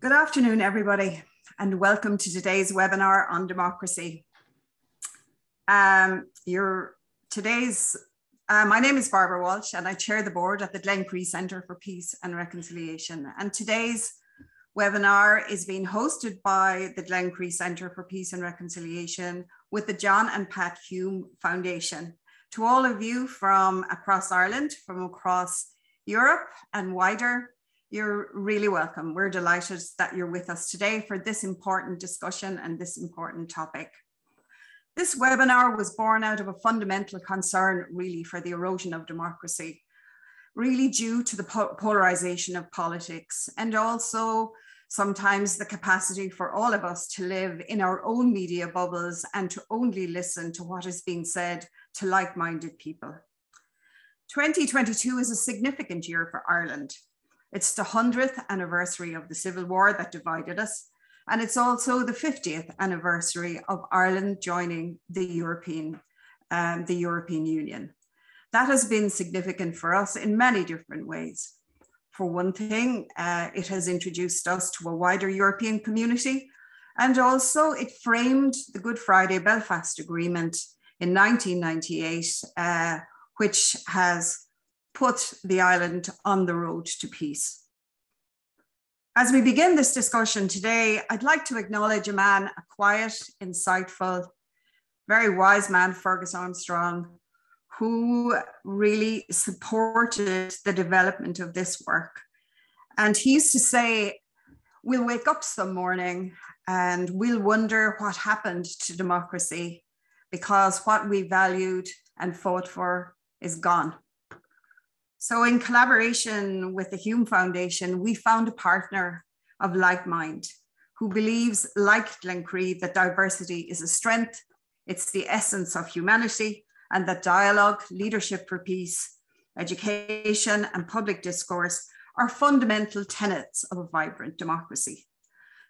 Good afternoon, everybody, and welcome to today's webinar on democracy. My name is Barbara Walsh, and I chair the board at the Glencree Centre for Peace and Reconciliation. And today's webinar is being hosted by the Glencree Centre for Peace and Reconciliation with the John and Pat Hume Foundation. To all of you from across Ireland, from across Europe and wider, you're really welcome. We're delighted that you're with us today for this important discussion and this important topic. This webinar was born out of a fundamental concern really for the erosion of democracy, really due to the polarization of politics and also sometimes the capacity for all of us to live in our own media bubbles and to only listen to what is being said to like-minded people. 2022 is a significant year for Ireland. It's the 100th anniversary of the Civil War that divided us, and it's also the 50th anniversary of Ireland joining the European Union. That has been significant for us in many different ways. For one thing, it has introduced us to a wider European community, and also it framed the Good Friday Belfast Agreement in 1998, which has put the island on the road to peace. As we begin this discussion today, I'd like to acknowledge a man, a quiet, insightful, very wise man, Fergus Armstrong, who really supported the development of this work. And he used to say, we'll wake up some morning and we'll wonder what happened to democracy because what we valued and fought for is gone. So in collaboration with the Hume Foundation, we found a partner of like mind who believes, like Glencree, that diversity is a strength, it's the essence of humanity, and that dialogue, leadership for peace, education, and public discourse are fundamental tenets of a vibrant democracy.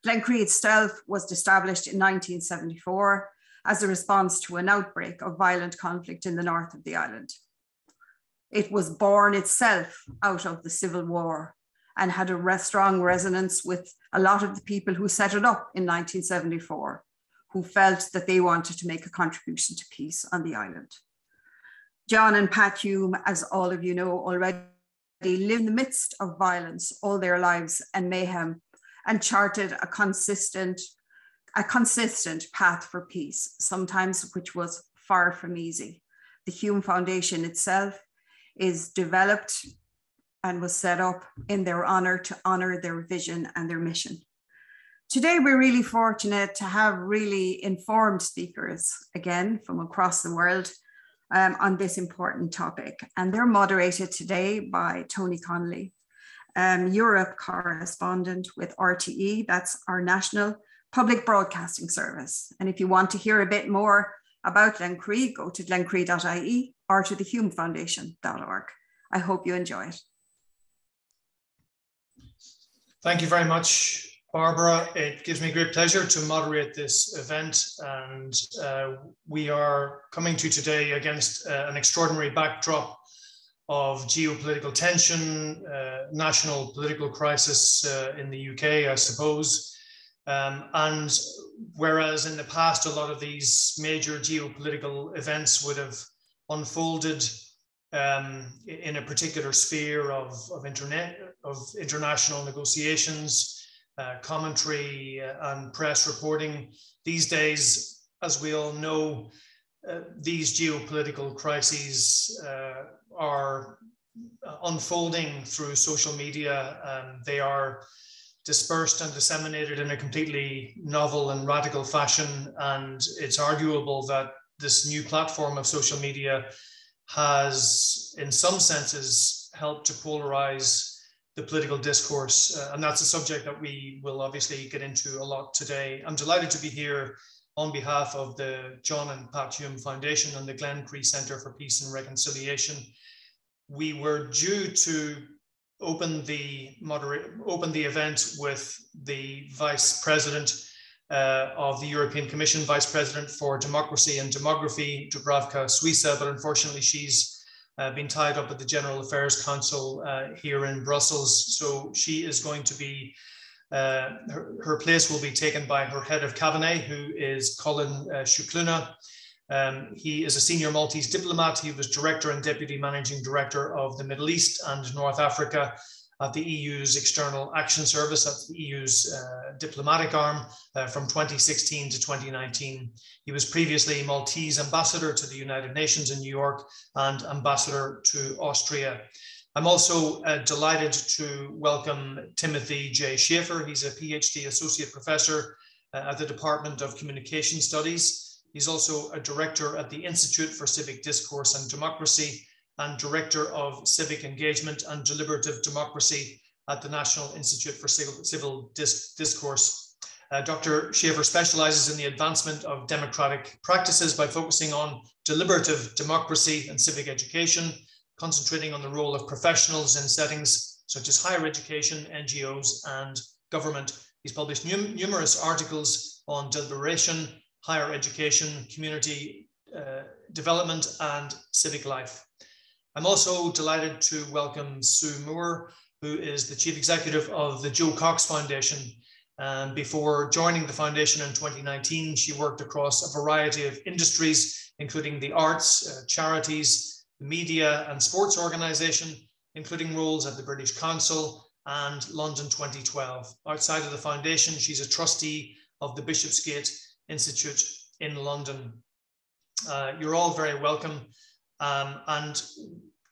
Glencree itself was established in 1974 as a response to an outbreak of violent conflict in the north of the island. It was born itself out of the Civil War and had a strong resonance with a lot of the people who set it up in 1974, who felt that they wanted to make a contribution to peace on the island. John and Pat Hume, as all of you know already, lived in the midst of violence all their lives and mayhem, and charted a consistent path for peace, sometimes which was far from easy. The Hume Foundation itself is developed and was set up in their honor to honor their vision and their mission. Today, we're really fortunate to have really informed speakers, again, from across the world on this important topic. And they're moderated today by Tony Connolly, Europe correspondent with RTE, that's our national public broadcasting service. And if you want to hear a bit more about Glencree, go to glencree.ie or to thehumefoundation.org. I hope you enjoy it. Thank you very much, Barbara. It gives me great pleasure to moderate this event, and we are coming to today against an extraordinary backdrop of geopolitical tension, national political crisis in the UK, I suppose. And whereas in the past, a lot of these major geopolitical events would have unfolded in a particular sphere of international negotiations, commentary and press reporting. These days, as we all know, these geopolitical crises are unfolding through social media. They are dispersed and disseminated in a completely novel and radical fashion. And it's arguable that this new platform of social media has, in some senses, helped to polarize the political discourse. And that's a subject that we will obviously get into a lot today. I'm delighted to be here on behalf of the John and Pat Hume Foundation and the Glencree Centre for Peace and Reconciliation. We were due to open the event with the Vice President of the European Commission, Vice President for Democracy and Demography, Dubravka, Šuica, but unfortunately she's been tied up at the General Affairs Council here in Brussels. So she is going to be Her place will be taken by her head of cabinet, who is Colin Šicluna. He is a senior Maltese diplomat. He was director and deputy managing director of the Middle East and North Africa at the EU's External Action Service, that's the EU's diplomatic arm, from 2016 to 2019. He was previously Maltese ambassador to the United Nations in New York and ambassador to Austria. I'm also delighted to welcome Timothy J. Schaefer. He's a PhD associate professor at the Department of Communication Studies. He's also a director at the Institute for Civic Discourse and Democracy and Director of Civic Engagement and Deliberative Democracy at the National Institute for Civil Discourse. Dr. Schaefer specializes in the advancement of democratic practices by focusing on deliberative democracy and civic education, concentrating on the role of professionals in settings such as higher education, NGOs, and government. He's published numerous articles on deliberation, higher education, community development, and civic life. I'm also delighted to welcome Sue Moore, who is the Chief Executive of the Joe Cox Foundation. Before joining the foundation in 2019, she worked across a variety of industries, including the arts, charities, media and sports organisation, including roles at the British Council and London 2012. Outside of the foundation, she's a trustee of the Bishopsgate Institute in London. You're all very welcome. And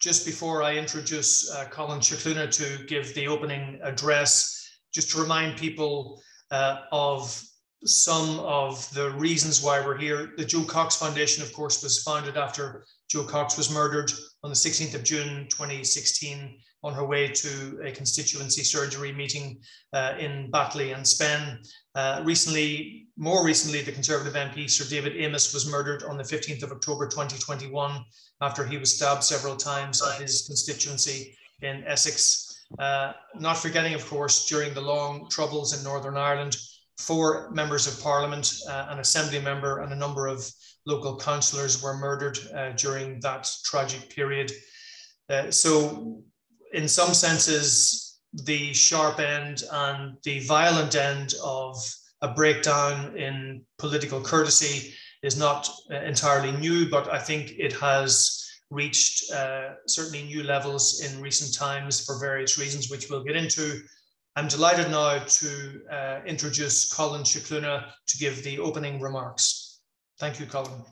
just before I introduce Colin Šicluna to give the opening address, just to remind people of some of the reasons why we're here. The Joe Cox Foundation, of course, was founded after Joe Cox was murdered on the 16th of June 2016 on her way to a constituency surgery meeting in Batley and Spen. More recently, the Conservative MP Sir David Amos was murdered on the 15th of October 2021 after he was stabbed several times at his constituency in Essex. Not forgetting, of course, during the long troubles in Northern Ireland, 4 members of Parliament, an Assembly member and a number of local councillors were murdered during that tragic period. So in some senses, the sharp end and the violent end of a breakdown in political courtesy is not entirely new, but I think it has reached certainly new levels in recent times for various reasons, which we'll get into. I'm delighted now to introduce Colin Šicluna to give the opening remarks. Thank you, Colin.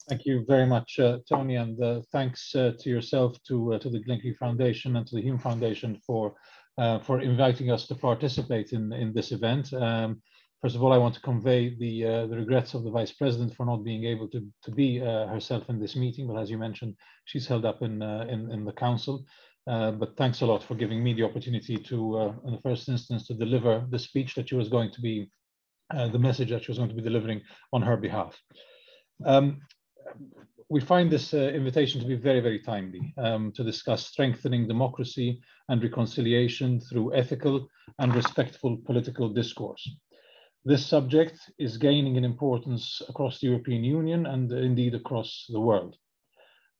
Thank you very much, Tony, and thanks to yourself, to the Glencree Foundation and to the Hume Foundation for inviting us to participate in this event. First of all, I want to convey the regrets of the Vice President for not being able to be herself in this meeting, but as you mentioned, she's held up in the Council. But thanks a lot for giving me the opportunity to, in the first instance, to deliver the speech that she was going to be, the message that she was going to be delivering on her behalf. We find this invitation to be very, very timely to discuss strengthening democracy and reconciliation through ethical and respectful political discourse. This subject is gaining in importance across the European Union and indeed across the world.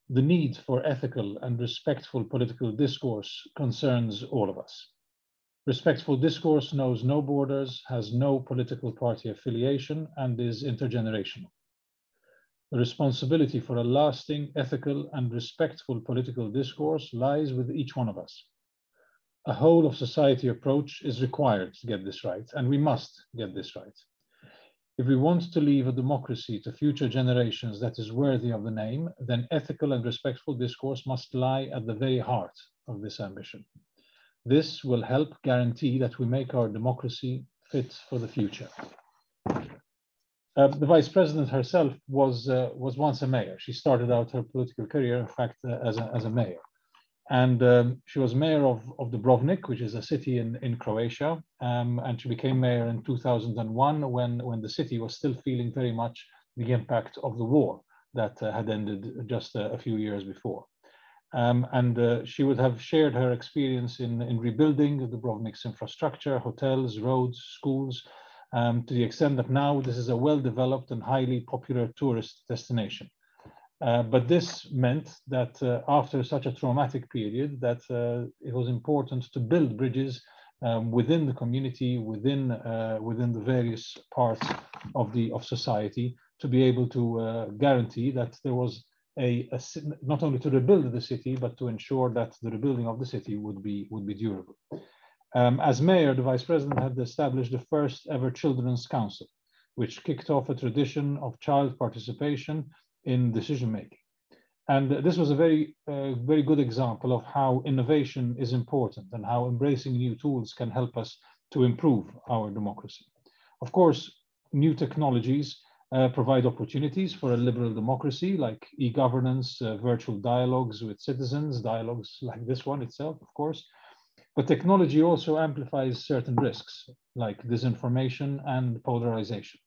The need for ethical and respectful political discourse concerns all of us. Respectful discourse knows no borders, has no political party affiliation, and is intergenerational. The responsibility for a lasting, ethical, and respectful political discourse lies with each one of us. A whole of society approach is required to get this right, and we must get this right. If we want to leave a democracy to future generations that is worthy of the name, then ethical and respectful discourse must lie at the very heart of this ambition. This will help guarantee that we make our democracy fit for the future. The Vice President herself was once a mayor. She started out her political career, in fact, as a mayor. And she was mayor of Dubravka, which is a city in Croatia. And she became mayor in 2001 when the city was still feeling very much the impact of the war that had ended just a few years before. She would have shared her experience in rebuilding Dubrovnik's infrastructure, hotels, roads, schools, to the extent that now this is a well-developed and highly popular tourist destination. But this meant that after such a traumatic period, that it was important to build bridges within the community, within the various parts of society, to be able to guarantee that there was not only to rebuild the city, but to ensure that the rebuilding of the city would be durable. As mayor, the vice president had established the first ever children's council, which kicked off a tradition of child participation in decision making. And this was a very good example of how innovation is important and how embracing new tools can help us to improve our democracy. Of course, new technologies provide opportunities for a liberal democracy, like e-governance, virtual dialogues with citizens, dialogues like this one itself, of course. But technology also amplifies certain risks, like disinformation and polarization.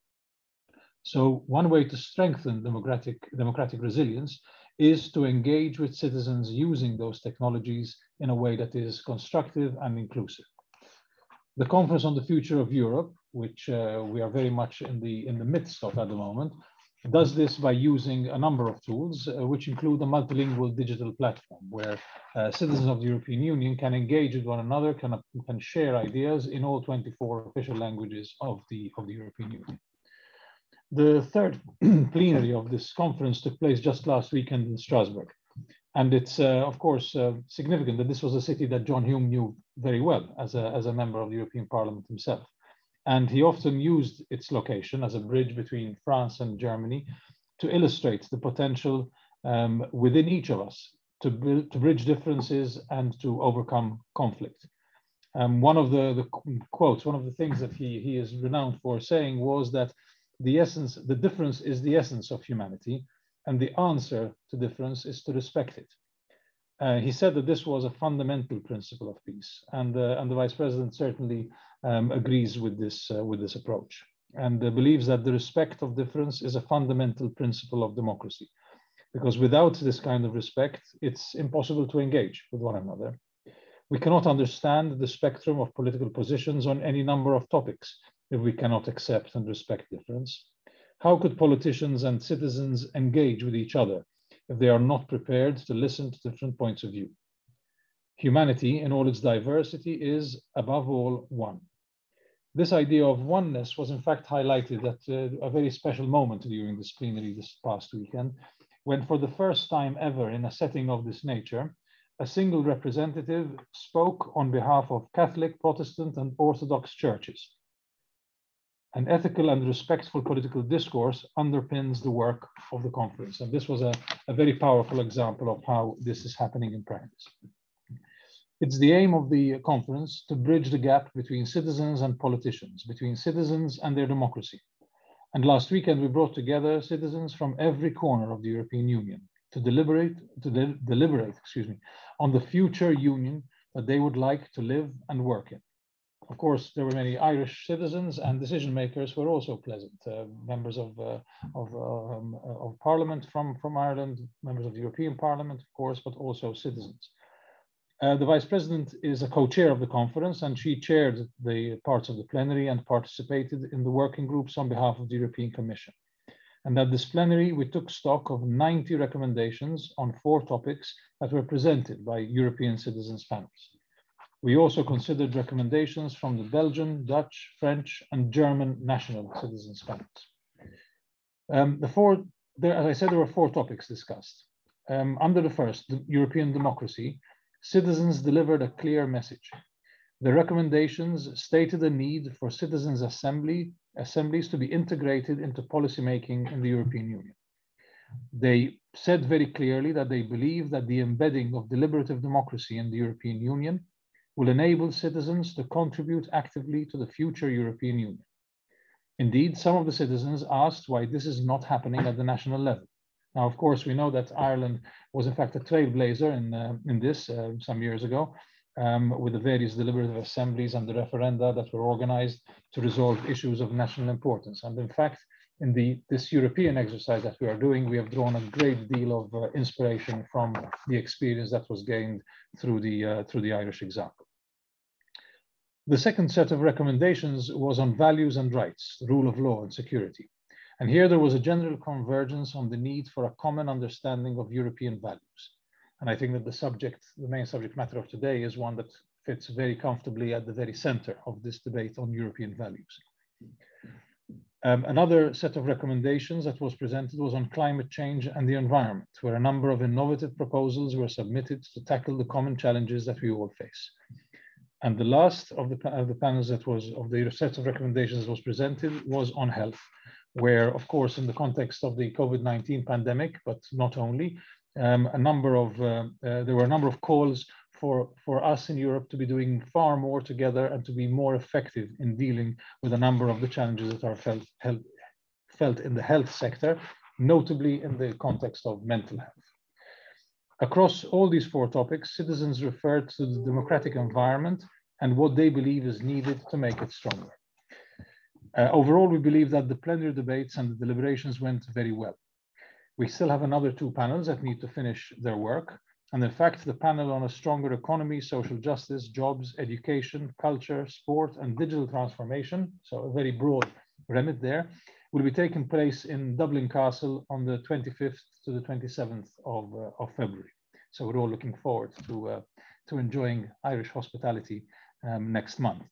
So one way to strengthen democratic resilience is to engage with citizens using those technologies in a way that is constructive and inclusive. The Conference on the Future of Europe, which we are very much in the midst of at the moment, does this by using a number of tools, which include a multilingual digital platform where citizens of the European Union can engage with one another, can share ideas in all 24 official languages of the European Union. The third plenary of this conference took place just last weekend in Strasbourg. And it's, of course, significant that this was a city that John Hume knew very well as a member of the European Parliament himself. And he often used its location as a bridge between France and Germany to illustrate the potential within each of us to bridge differences and to overcome conflict. One of the quotes, one of the things that he is renowned for saying was that the difference is the essence of humanity, and the answer to difference is to respect it. He said that this was a fundamental principle of peace, and the Vice President certainly agrees with this approach, and believes that the respect of difference is a fundamental principle of democracy, because without this kind of respect, it's impossible to engage with one another. We cannot understand the spectrum of political positions on any number of topics if we cannot accept and respect difference. How could politicians and citizens engage with each other if they are not prepared to listen to different points of view? Humanity, in all its diversity, is, above all, one. This idea of oneness was in fact highlighted at a very special moment during this plenary this past weekend, when for the first time ever in a setting of this nature, a single representative spoke on behalf of Catholic, Protestant, and Orthodox churches. An ethical and respectful political discourse underpins the work of the conference. And this was a very powerful example of how this is happening in practice. It's the aim of the conference to bridge the gap between citizens and politicians, between citizens and their democracy. And last weekend, we brought together citizens from every corner of the European Union to deliberate on the future union that they would like to live and work in. Of course, there were many Irish citizens and decision makers who were also present, members of Parliament from Ireland, members of the European Parliament, of course, but also citizens. The Vice President is a co-chair of the conference, and she chaired the parts of the plenary and participated in the working groups on behalf of the European Commission. And at this plenary, we took stock of 90 recommendations on 4 topics that were presented by European citizens' panels. We also considered recommendations from the Belgian, Dutch, French, and German national citizens' panels. As I said, there were 4 topics discussed. Under the first, the European democracy, citizens delivered a clear message. The recommendations stated the need for citizens' assemblies to be integrated into policymaking in the European Union. They said very clearly that they believe that the embedding of deliberative democracy in the European Union will enable citizens to contribute actively to the future European Union. Indeed, some of the citizens asked why this is not happening at the national level. Now, of course, we know that Ireland was in fact a trailblazer in this some years ago, with the various deliberative assemblies and the referenda that were organized to resolve issues of national importance. And in fact, in this European exercise that we are doing, we have drawn a great deal of inspiration from the experience that was gained through the Irish example. The second set of recommendations was on values and rights, the rule of law and security. And here there was a general convergence on the need for a common understanding of European values. And I think that the main subject matter of today is one that fits very comfortably at the very center of this debate on European values. Another set of recommendations that was presented was on climate change and the environment, where a number of innovative proposals were submitted to tackle the common challenges that we all face. And the last of the panels that was, of the set of recommendations that was presented was on health, where, of course, in the context of the COVID-19 pandemic, but not only, there were a number of calls for us in Europe to be doing far more together and to be more effective in dealing with a number of the challenges that are felt in the health sector, notably in the context of mental health. Across all these four topics, citizens referred to the democratic environment and what they believe is needed to make it stronger. Overall, we believe that the plenary debates and the deliberations went very well. We still have another two panels that need to finish their work. And in fact, the panel on a stronger economy, social justice, jobs, education, culture, sport, and digital transformation, so a very broad remit there, will be taking place in Dublin Castle on the 25th to the 27th of February. So we're all looking forward to enjoying Irish hospitality next month.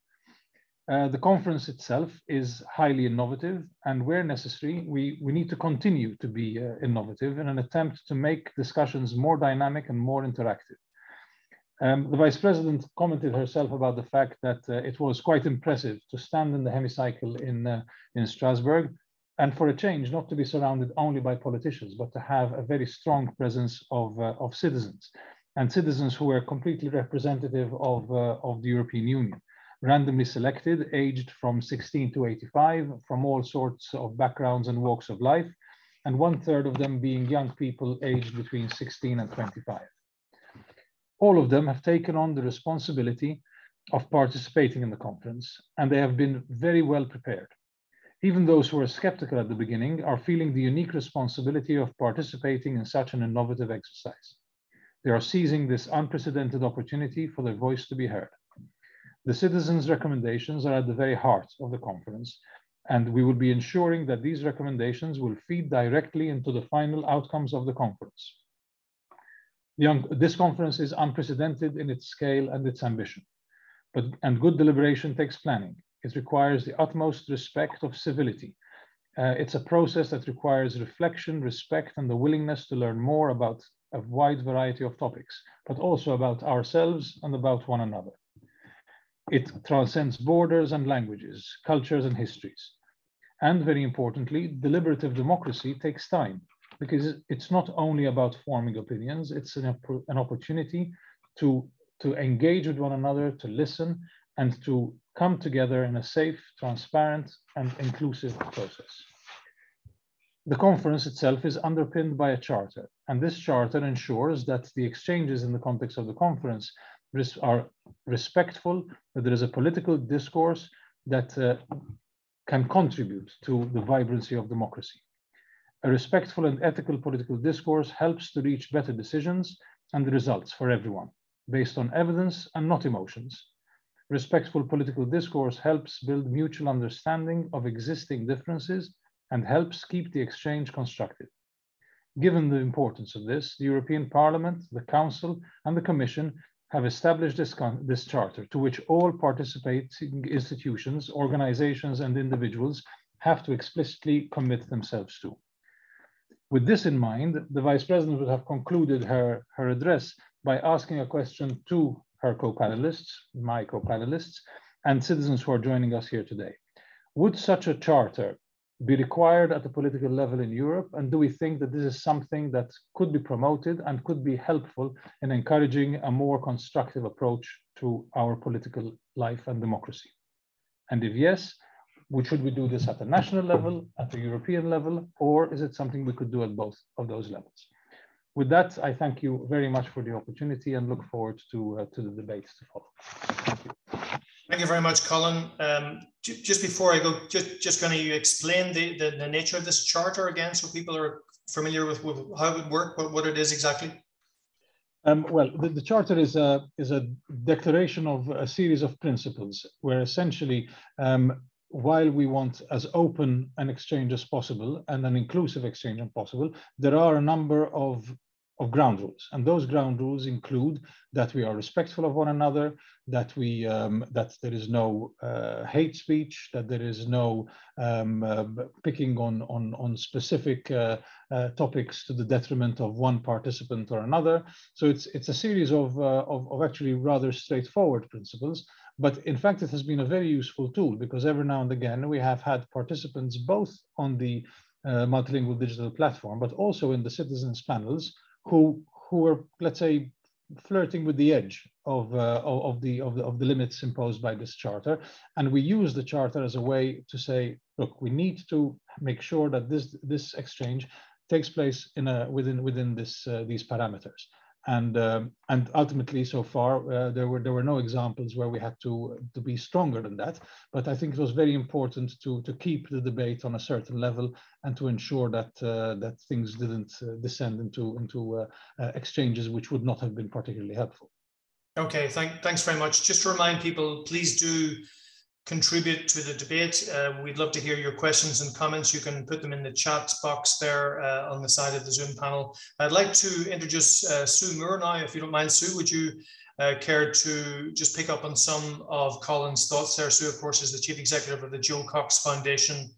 The conference itself is highly innovative, and where necessary, we need to continue to be innovative in an attempt to make discussions more dynamic and more interactive. The Vice President commented herself about the fact that it was quite impressive to stand in the hemicycle in Strasbourg, and for a change, not to be surrounded only by politicians, but to have a very strong presence of citizens, and citizens who were completely representative of the European Union, randomly selected, aged from 16 to 85, from all sorts of backgrounds and walks of life, and 1/3 of them being young people aged between 16 and 25. All of them have taken on the responsibility of participating in the conference, and they have been very well prepared. Even those who were skeptical at the beginning are feeling the unique responsibility of participating in such an innovative exercise. They are seizing this unprecedented opportunity for their voice to be heard. The citizens' recommendations are at the very heart of the conference, and we will be ensuring that these recommendations will feed directly into the final outcomes of the conference. This conference is unprecedented in its scale and its ambition, and good deliberation takes planning. It requires the utmost respect of civility. It's a process that requires reflection, respect, and the willingness to learn more about a wide variety of topics, but also about ourselves and about one another. It transcends borders and languages, cultures and histories. And very importantly, deliberative democracy takes time, because it's not only about forming opinions, it's an opportunity to engage with one another, to listen, and to come together in a safe, transparent, and inclusive process. The conference itself is underpinned by a charter, and this charter ensures that the exchanges in the context of the conference are respectful, that there is a political discourse that can contribute to the vibrancy of democracy. A respectful and ethical political discourse helps to reach better decisions and the results for everyone, based on evidence and not emotions. Respectful political discourse helps build mutual understanding of existing differences and helps keep the exchange constructive. Given the importance of this, the European Parliament, the Council, and the Commission have established this charter, to which all participating institutions, organizations, and individuals have to explicitly commit themselves to. With this in mind, the Vice President would have concluded her address by asking a question to her co-panelists, my co-panelists, and citizens who are joining us here today. Would such a charter be required at the political level in Europe? And do we think that this is something that could be promoted and could be helpful in encouraging a more constructive approach to our political life and democracy? And if yes, should we do this at the national level, at the European level, or is it something we could do at both of those levels? With that, I thank you very much for the opportunity and look forward to the debates to follow. Thank you. Thank you very much, Colin. Just before I go, just going to explain the nature of this charter again, so people are familiar with how it would work, what it is exactly. Well, the charter is a declaration of a series of principles, where essentially, while we want as open an exchange as possible and an inclusive exchange as possible, there are a number of ground rules, and those ground rules include that we are respectful of one another, that we that there is no hate speech, that there is no picking on specific topics to the detriment of one participant or another. So it's a series of actually rather straightforward principles. But in fact, it has been a very useful tool, because every now and again we have had participants both on the multilingual digital platform, but also in the citizens panels who are, let's say, flirting with the edge of the limits imposed by this charter. And we use the charter as a way to say, look, we need to make sure that this exchange takes place within these parameters. And ultimately, so far, there were no examples where we had to be stronger than that. But I think it was very important to keep the debate on a certain level and to ensure that things didn't descend into exchanges which would not have been particularly helpful. Okay, thanks very much. Just to remind people, please do contribute to the debate. We'd love to hear your questions and comments. You can put them in the chat box there on the side of the Zoom panel. I'd like to introduce Sue Moore now, if you don't mind. Sue, would you care to just pick up on some of Colin's thoughts there? Sue, of course, is the Chief Executive of the Joe Cox Foundation.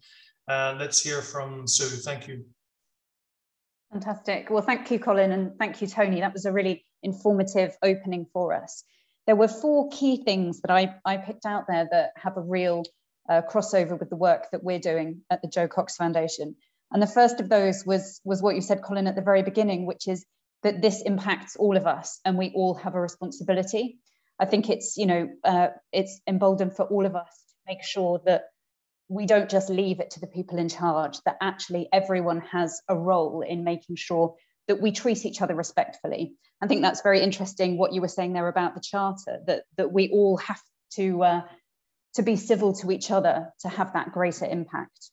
Let's hear from Sue. Thank you. Fantastic. Well, thank you, Colin, and thank you, Tony. That was a really informative opening for us. There were 4 key things that I picked out there that have a real crossover with the work that we're doing at the Joe Cox Foundation. And the first of those was what you said, Colin, at the very beginning, which is that this impacts all of us and we all have a responsibility. I think it's, it's emboldened for all of us to make sure that we don't just leave it to the people in charge, that actually everyone has a role in making sure that we treat each other respectfully. I think that's very interesting what you were saying there about the charter, that we all have to be civil to each other to have that greater impact.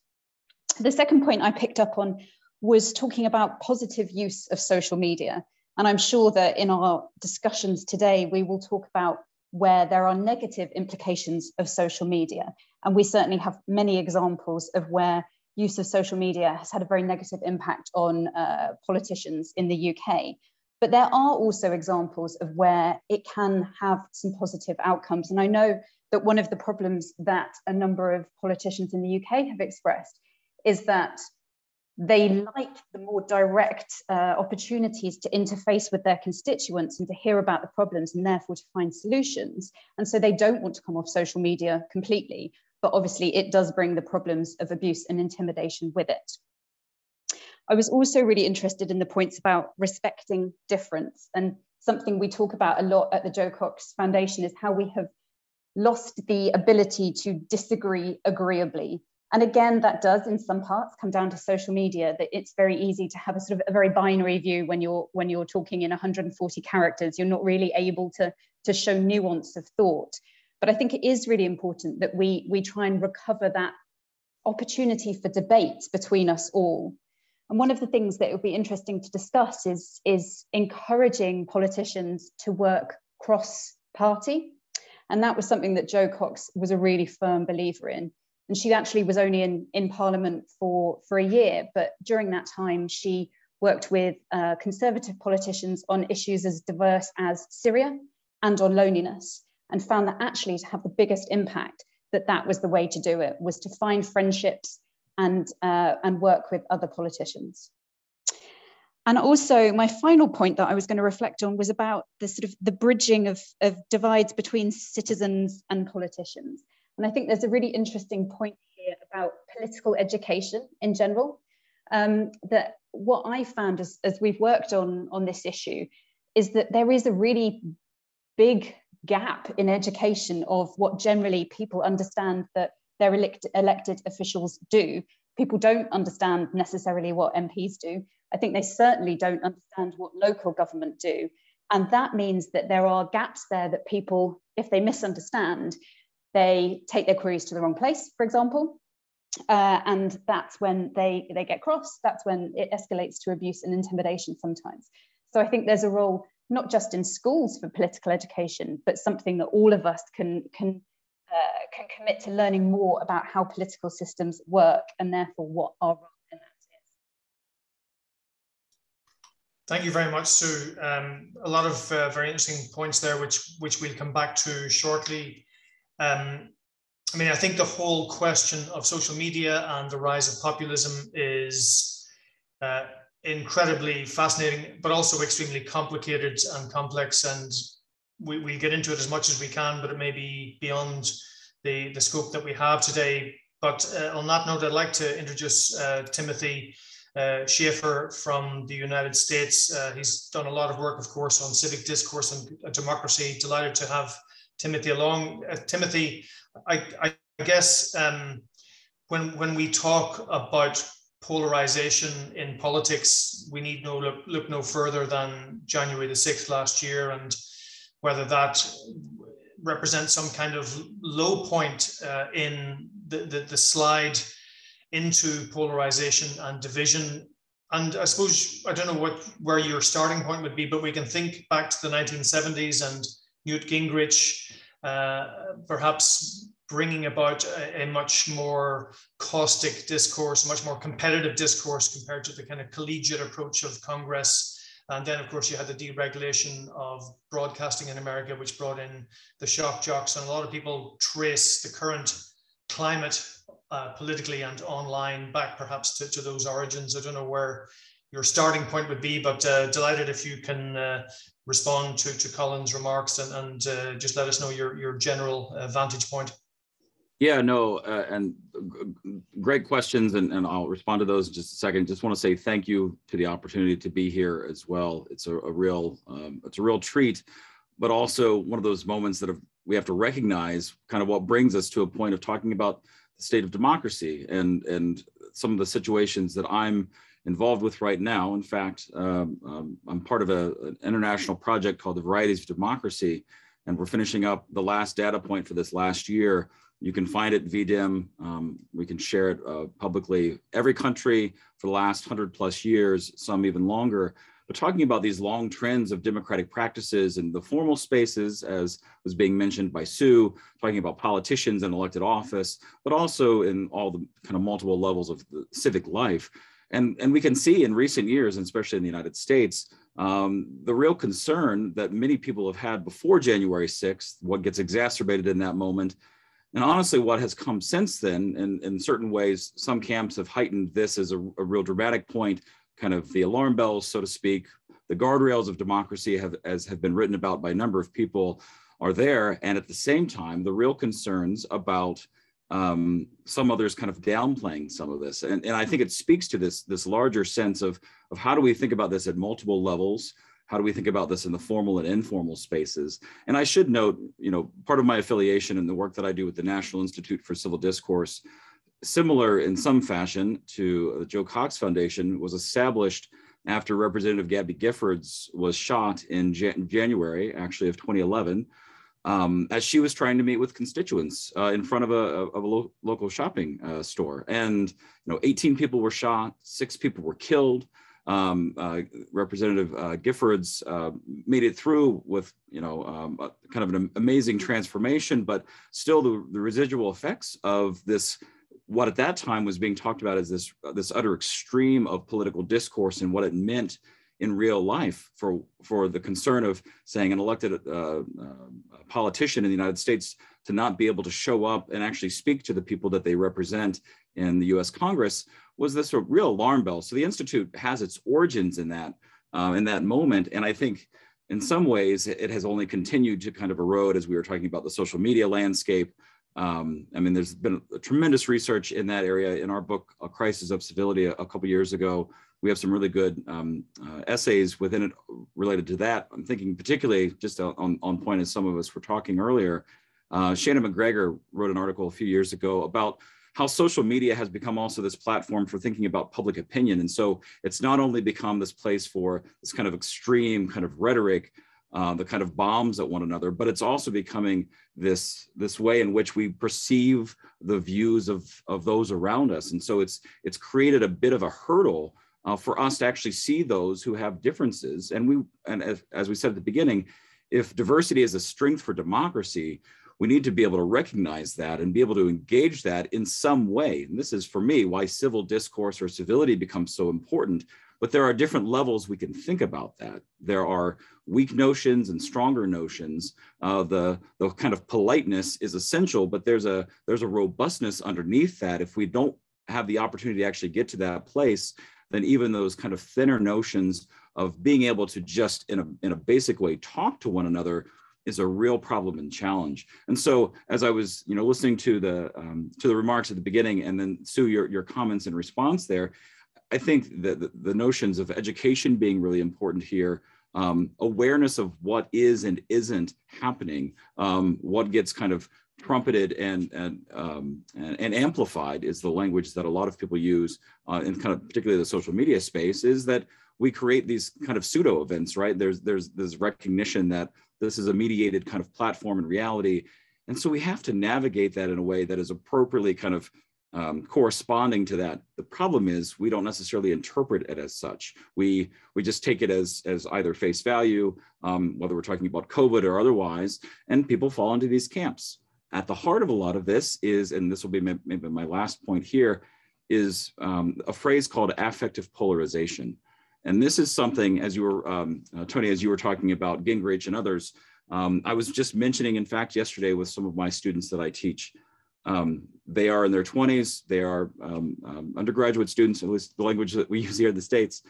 The second point I picked up on was talking about positive use of social media. And I'm sure that in our discussions today, we will talk about where there are negative implications of social media. And we certainly have many examples of where use of social media has had a very negative impact on politicians in the UK. But there are also examples of where it can have some positive outcomes. And I know that one of the problems that a number of politicians in the UK have expressed is that they like the more direct opportunities to interface with their constituents and to hear about the problems and therefore to find solutions. And so they don't want to come off social media completely. But obviously it does bring the problems of abuse and intimidation with it. I was also really interested in the points about respecting difference, and something we talk about a lot at the Joe Cox Foundation is how we have lost the ability to disagree agreeably. And again, that does in some parts come down to social media, that it's very easy to have a sort of a very binary view when you're talking in 140 characters. You're not really able to show nuance of thought. But I think it is really important that we try and recover that opportunity for debate between us all. And one of the things that it would be interesting to discuss is encouraging politicians to work cross-party. And that was something that Joe Cox was a really firm believer in. And she actually was only in Parliament for a year, but during that time, she worked with Conservative politicians on issues as diverse as Syria and on loneliness, and found that actually to have the biggest impact, that was the way to do it, was to find friendships and work with other politicians. And also my final point that I was going to reflect on was about the sort of the bridging of divides between citizens and politicians. And I think there's a really interesting point here about political education in general, that what I found as we've worked on this issue is that there is a really big gap in education of what generally people understand that their elected officials do. People don't understand necessarily what MPs do. I think they certainly don't understand what local government do. And that means that there are gaps there that people, if they misunderstand, they take their queries to the wrong place, for example. And that's when they get cross. That's when it escalates to abuse and intimidation sometimes. So I think there's a role not just in schools for political education, but something that all of us can commit to learning more about how political systems work and therefore what our role in that Thank you very much, Sue. A lot of very interesting points there, which we'll come back to shortly. I mean, I think the whole question of social media and the rise of populism is incredibly fascinating, but also extremely complicated and complex. And we'll get into it as much as we can, but it may be beyond the scope that we have today. But on that note, I'd like to introduce Timothy Schaefer from the United States. He's done a lot of work, of course, on civic discourse and democracy. Delighted to have Timothy along. Timothy, I guess when we talk about polarization in politics, we need look no further than January the 6th last year, and whether that represents some kind of low point in the slide into polarization and division. And I suppose, I don't know where your starting point would be, but we can think back to the 1970s and Newt Gingrich perhaps bringing about a much more caustic discourse, much more competitive discourse compared to the kind of collegiate approach of Congress. And then, of course, you had the deregulation of broadcasting in America, which brought in the shock jocks. And a lot of people trace the current climate politically and online back perhaps to those origins. I don't know where your starting point would be, but delighted if you can respond to Colin's remarks and just let us know your general vantage point. Yeah, no, and great questions, and I'll respond to those in just a second. Just want to say thank you to the opportunity to be here as well. It's a real treat, but also one of those moments that we have to recognize kind of what brings us to a point of talking about the state of democracy and some of the situations that I'm involved with right now. In fact, I'm part of an international project called the Varieties of Democracy, and we're finishing up the last data point for this last year. You can find it VDIM. We can share it publicly. Every country for the last 100+ years, some even longer, but talking about these long trends of democratic practices in the formal spaces, as was being mentioned by Sue, talking about politicians in elected office, but also in all the kind of multiple levels of the civic life. And we can see in recent years, and especially in the United States, the real concern that many people have had before January 6th, what gets exacerbated in that moment, and honestly, what has come since then, and in certain ways, some camps have heightened this as a real dramatic point, kind of the alarm bells, so to speak. The guardrails of democracy have been written about by a number of people are there. And at the same time, the real concerns about some others kind of downplaying some of this. And I think it speaks to this larger sense of how do we think about this at multiple levels? How do we think about this in the formal and informal spaces? And I should note, part of my affiliation and the work that I do with the National Institute for Civil Discourse, similar in some fashion to the Joe Cox Foundation, was established after Representative Gabby Giffords was shot in January, actually, of 2011, as she was trying to meet with constituents in front of a local shopping store. And 18 people were shot, 6 people were killed. Representative Giffords made it through with kind of an amazing transformation, but still the residual effects of this, what at that time was being talked about as this utter extreme of political discourse and what it meant in real life for the concern of saying an elected politician in the United States to not be able to show up and actually speak to the people that they represent in the US Congress was this a real alarm bell. So the Institute has its origins in that moment. And I think in some ways it has only continued to kind of erode as we were talking about the social media landscape. I mean, there's been a tremendous research in that area. In our book, A Crisis of Civility, a couple years ago, we have some really good essays within it related to that. I'm thinking particularly just on point as some of us were talking earlier. Shannon McGregor wrote an article a few years ago about how social media has become also this platform for thinking about public opinion. And so it's not only become this place for this kind of extreme kind of rhetoric, the kind of bombs at one another, but it's also becoming this way in which we perceive the views of those around us. And so it's created a bit of a hurdle for us to actually see those who have differences. And as we said at the beginning, if diversity is a strength for democracy, we need to be able to recognize that and be able to engage that in some way. And this is, for me, why civil discourse or civility becomes so important, But there are different levels we can think about that. There are weak notions and stronger notions. The kind of politeness is essential, but there's a robustness underneath that. If we don't have the opportunity to actually get to that place, then even those kind of thinner notions of being able to just in a basic way talk to one another is a real problem and challenge. And so as I was listening to the remarks at the beginning, and then Sue, your comments in response there, I think that the notions of education being really important here, awareness of what is and isn't happening, what gets kind of trumpeted and amplified is the language that a lot of people use in kind of particularly the social media space, is that we create these kind of pseudo events, right? There's this recognition that this is a mediated kind of platform and reality. And so we have to navigate that in a way that is appropriately kind of corresponding to that. The problem is we don't necessarily interpret it as such. We just take it as either face value, whether we're talking about COVID or otherwise, and people fall into these camps. At the heart of a lot of this is, and this will be maybe my last point here, is a phrase called affective polarization. And this is something, as you were, Tony, as you were talking about Gingrich and others, I was just mentioning, in fact, yesterday with some of my students that I teach. They are in their 20s, they are undergraduate students, at least the language that we use here in the States,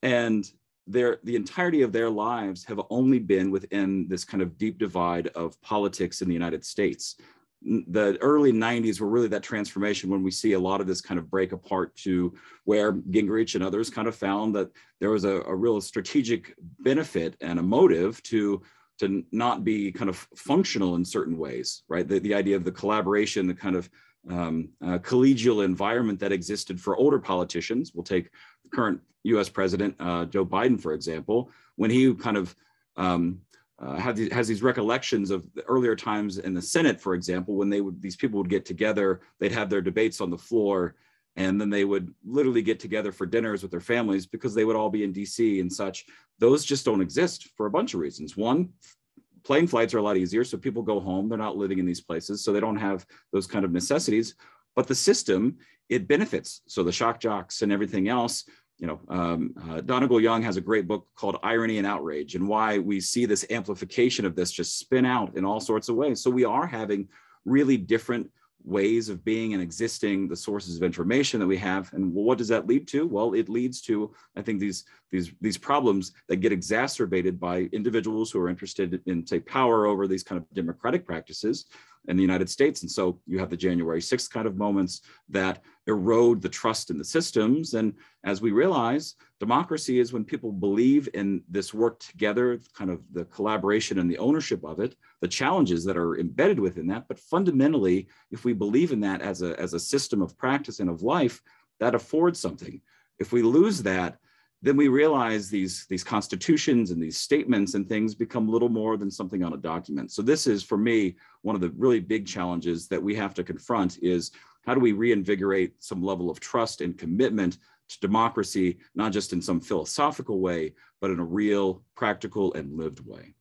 and the entirety of their lives have only been within this kind of deep divide of politics in the United States. The early 90s were really that transformation when we see a lot of this kind of break apart to where Gingrich and others kind of found that there was a real strategic benefit and a motive to not be kind of functional in certain ways, right? The idea of the collaboration, the kind of collegial environment that existed for older politicians. We'll take the current US President, Joe Biden, for example, when he kind of has these recollections of the earlier times in the Senate, for example, when these people would get together, they'd have their debates on the floor, and then they would literally get together for dinners with their families because they would all be in DC and such. Those just don't exist for a bunch of reasons. One, plane flights are a lot easier, so people go home. They're not living in these places, so they don't have those kind of necessities. But the system, it benefits. So the shock jocks and everything else, Donegal Young has a great book called Irony and Outrage, and why we see this amplification of this just spin out in all sorts of ways. So we are having really different ways of being and existing, the sources of information that we have. And what does that lead to? Well, it leads to, I think, these problems that get exacerbated by individuals who are interested in, say, power over these kind of democratic practices in the United States. And so you have the January 6th kind of moments that erode the trust in the systems. And as we realize, democracy is when people believe in this work together, kind of the collaboration and the ownership of it, the challenges that are embedded within that. But fundamentally, if we believe in that as a system of practice and of life, that affords something. If we lose that, then we realize these constitutions and these statements and things become little more than something on a document. So this is, for me, one of the really big challenges that we have to confront is how do we reinvigorate some level of trust and commitment to democracy, not just in some philosophical way, but in a real, practical, and lived way.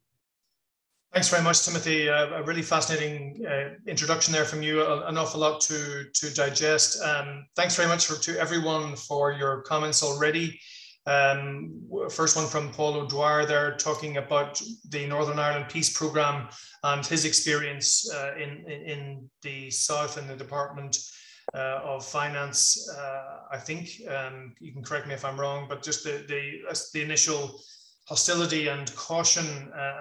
Thanks very much, Timothy. A really fascinating introduction there from you, an awful lot to digest. Thanks very much to everyone for your comments already. First one from Paul O'Dwyer there, talking about the Northern Ireland Peace Programme and his experience in the South in the Department of Finance. I think, you can correct me if I'm wrong, but just the initial hostility and caution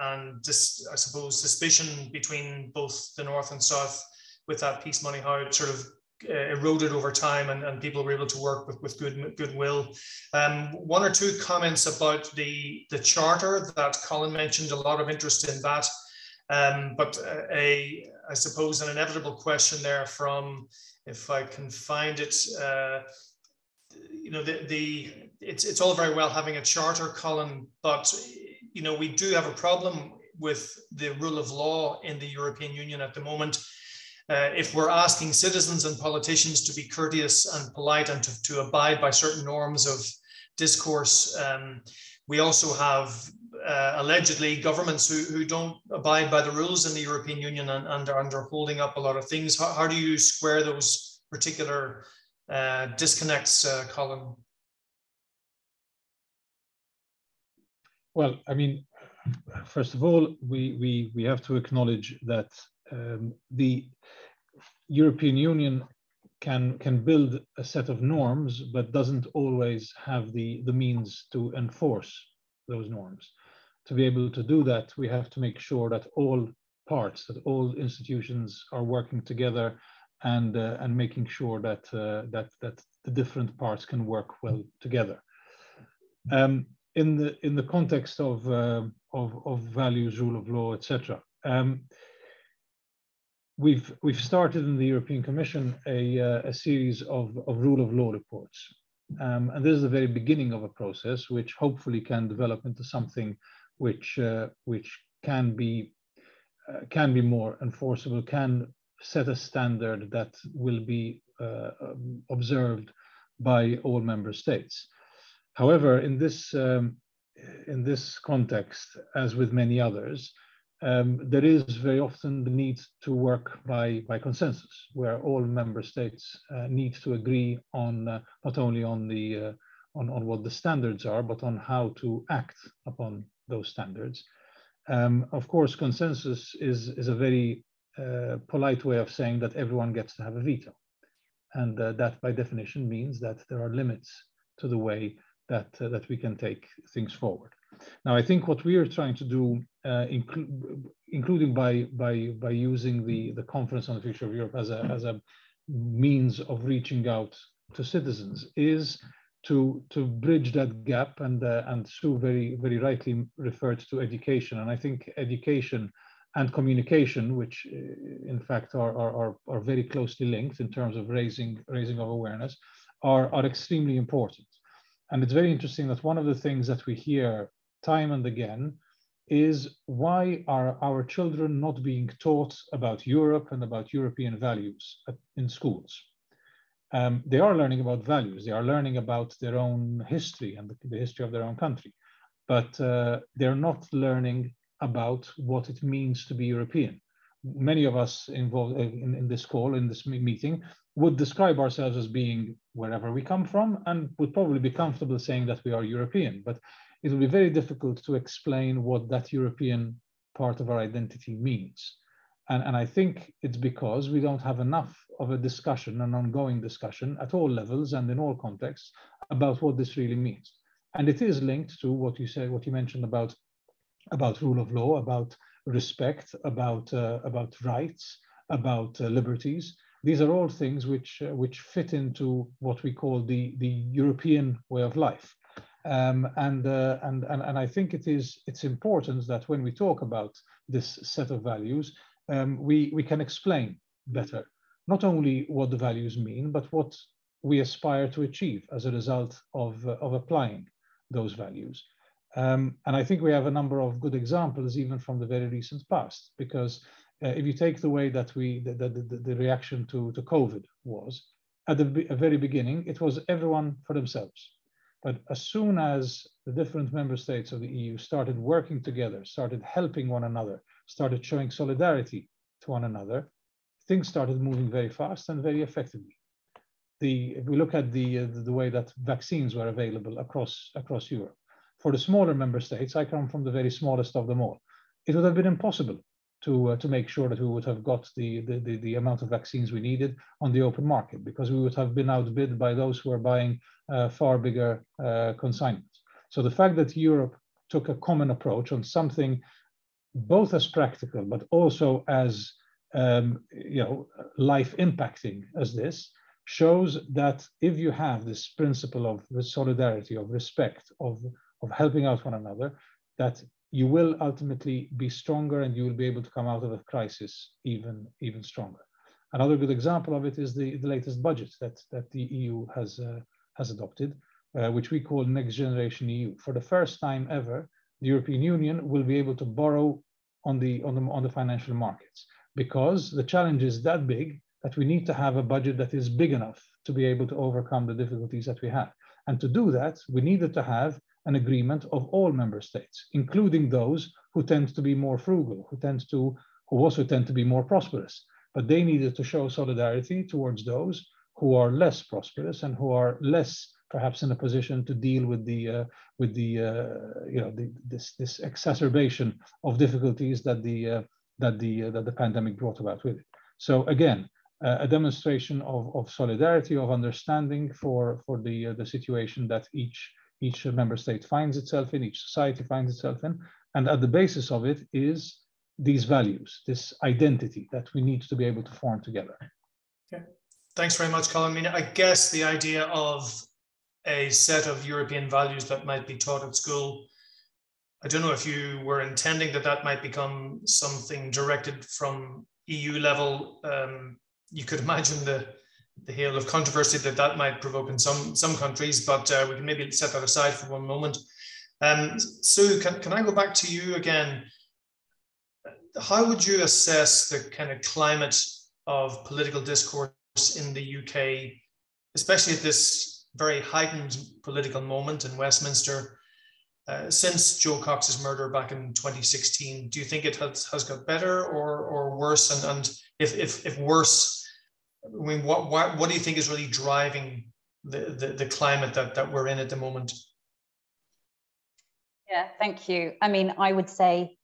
and I suppose suspicion between both the North and South with that peace money, how it sort of eroded over time and people were able to work with goodwill. One or two comments about the charter that Colin mentioned, a lot of interest in that. But I suppose an inevitable question there from, if I can find it, it's all very well having a charter, Colin, but we do have a problem with the rule of law in the European Union at the moment. If we're asking citizens and politicians to be courteous and polite and to abide by certain norms of discourse, we also have allegedly governments who don't abide by the rules in the European Union and are holding up a lot of things. How do you square those particular disconnects, Colin? Well, I mean, first of all, we have to acknowledge that the European Union can build a set of norms, but doesn't always have the means to enforce those norms. To be able to do that, we have to make sure that all parts, that all institutions are working together and making sure that that the different parts can work well together. In the context of values, rule of law, etc. We've started in the European Commission a series of rule of law reports, and this is the very beginning of a process which hopefully can develop into something which can be more enforceable, can set a standard that will be observed by all member states. However, in this context, as with many others, there is very often the need to work by consensus, where all member states need to agree on not only on what the standards are, but on how to act upon those standards. Of course, consensus is a very polite way of saying that everyone gets to have a veto, and that by definition means that there are limits to the way that we can take things forward. Now, I think what we are trying to do, including by using the Conference on the Future of Europe as a means of reaching out to citizens, is to bridge that gap. And Sue very rightly referred to education, and I think education and communication, which in fact are very closely linked in terms of raising of awareness, are extremely important. And it's very interesting that one of the things that we hear time and again is, why are our children not being taught about Europe and about European values in schools? They are learning about values, they are learning about their own history and the history of their own country, but they're not learning about what it means to be European. Many of us involved in this call, in this meeting, would describe ourselves as being wherever we come from, and would probably be comfortable saying that we are European, but it will be very difficult to explain what that European part of our identity means. And I think it's because we don't have enough of a discussion, an ongoing discussion at all levels and in all contexts about what this really means. And it is linked to what you said, what you mentioned about rule of law, about respect, about rights, about liberties. These are all things which fit into what we call the European way of life. And I think it's important that when we talk about this set of values, we can explain better not only what the values mean, but what we aspire to achieve as a result of applying those values. And I think we have a number of good examples even from the very recent past, because if you take the way that the reaction to COVID was, at the very beginning, it was everyone for themselves. But as soon as the different member states of the EU started working together, started helping one another, started showing solidarity to one another, things started moving very fast and very effectively. If we look at the way that vaccines were available across Europe, for the smaller member states, I come from the very smallest of them all, it would have been impossible to make sure that we would have got the amount of vaccines we needed on the open market, because we would have been outbid by those who are buying far bigger consignments. So the fact that Europe took a common approach on something both as practical but also as life impacting as this, shows that if you have this principle of solidarity, of respect, of helping out one another, that you will ultimately be stronger and you will be able to come out of a crisis even stronger. Another good example of it is the latest budget that the EU has adopted, which we call Next Generation EU. For the first time ever, the European Union will be able to borrow on the financial markets, because the challenge is that big that we need to have a budget that is big enough to be able to overcome the difficulties that we have. And to do that, we needed to have an agreement of all member states, including those who tend to be more frugal, who also tend to be more prosperous. But they needed to show solidarity towards those who are less prosperous and who are less perhaps in a position to deal with this exacerbation of difficulties that the pandemic brought about with it. So again, a demonstration of solidarity, of understanding for the situation that each member state finds itself in, each society finds itself in, and at the basis of it is these values, this identity that we need to be able to form together. Okay. Thanks very much, Colin. I mean, I guess the idea of a set of European values that might be taught at school, I don't know if you were intending that might become something directed from EU level. You could imagine the hail of controversy that might provoke in some countries, but we can maybe set that aside for one moment. Sue, can I go back to you again? How would you assess the kind of climate of political discourse in the UK, especially at this very heightened political moment in Westminster, since Joe Cox's murder back in 2016? Do you think it has got better or worse? And if worse, I mean, what do you think is really driving the climate that we're in at the moment? Yeah, thank you. I mean, I would say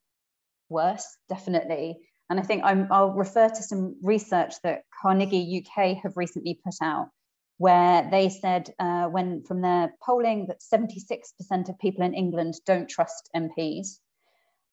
worse, definitely. And I think I'll refer to some research that Carnegie UK have recently put out, where they said from their polling that 76% of people in England don't trust MPs.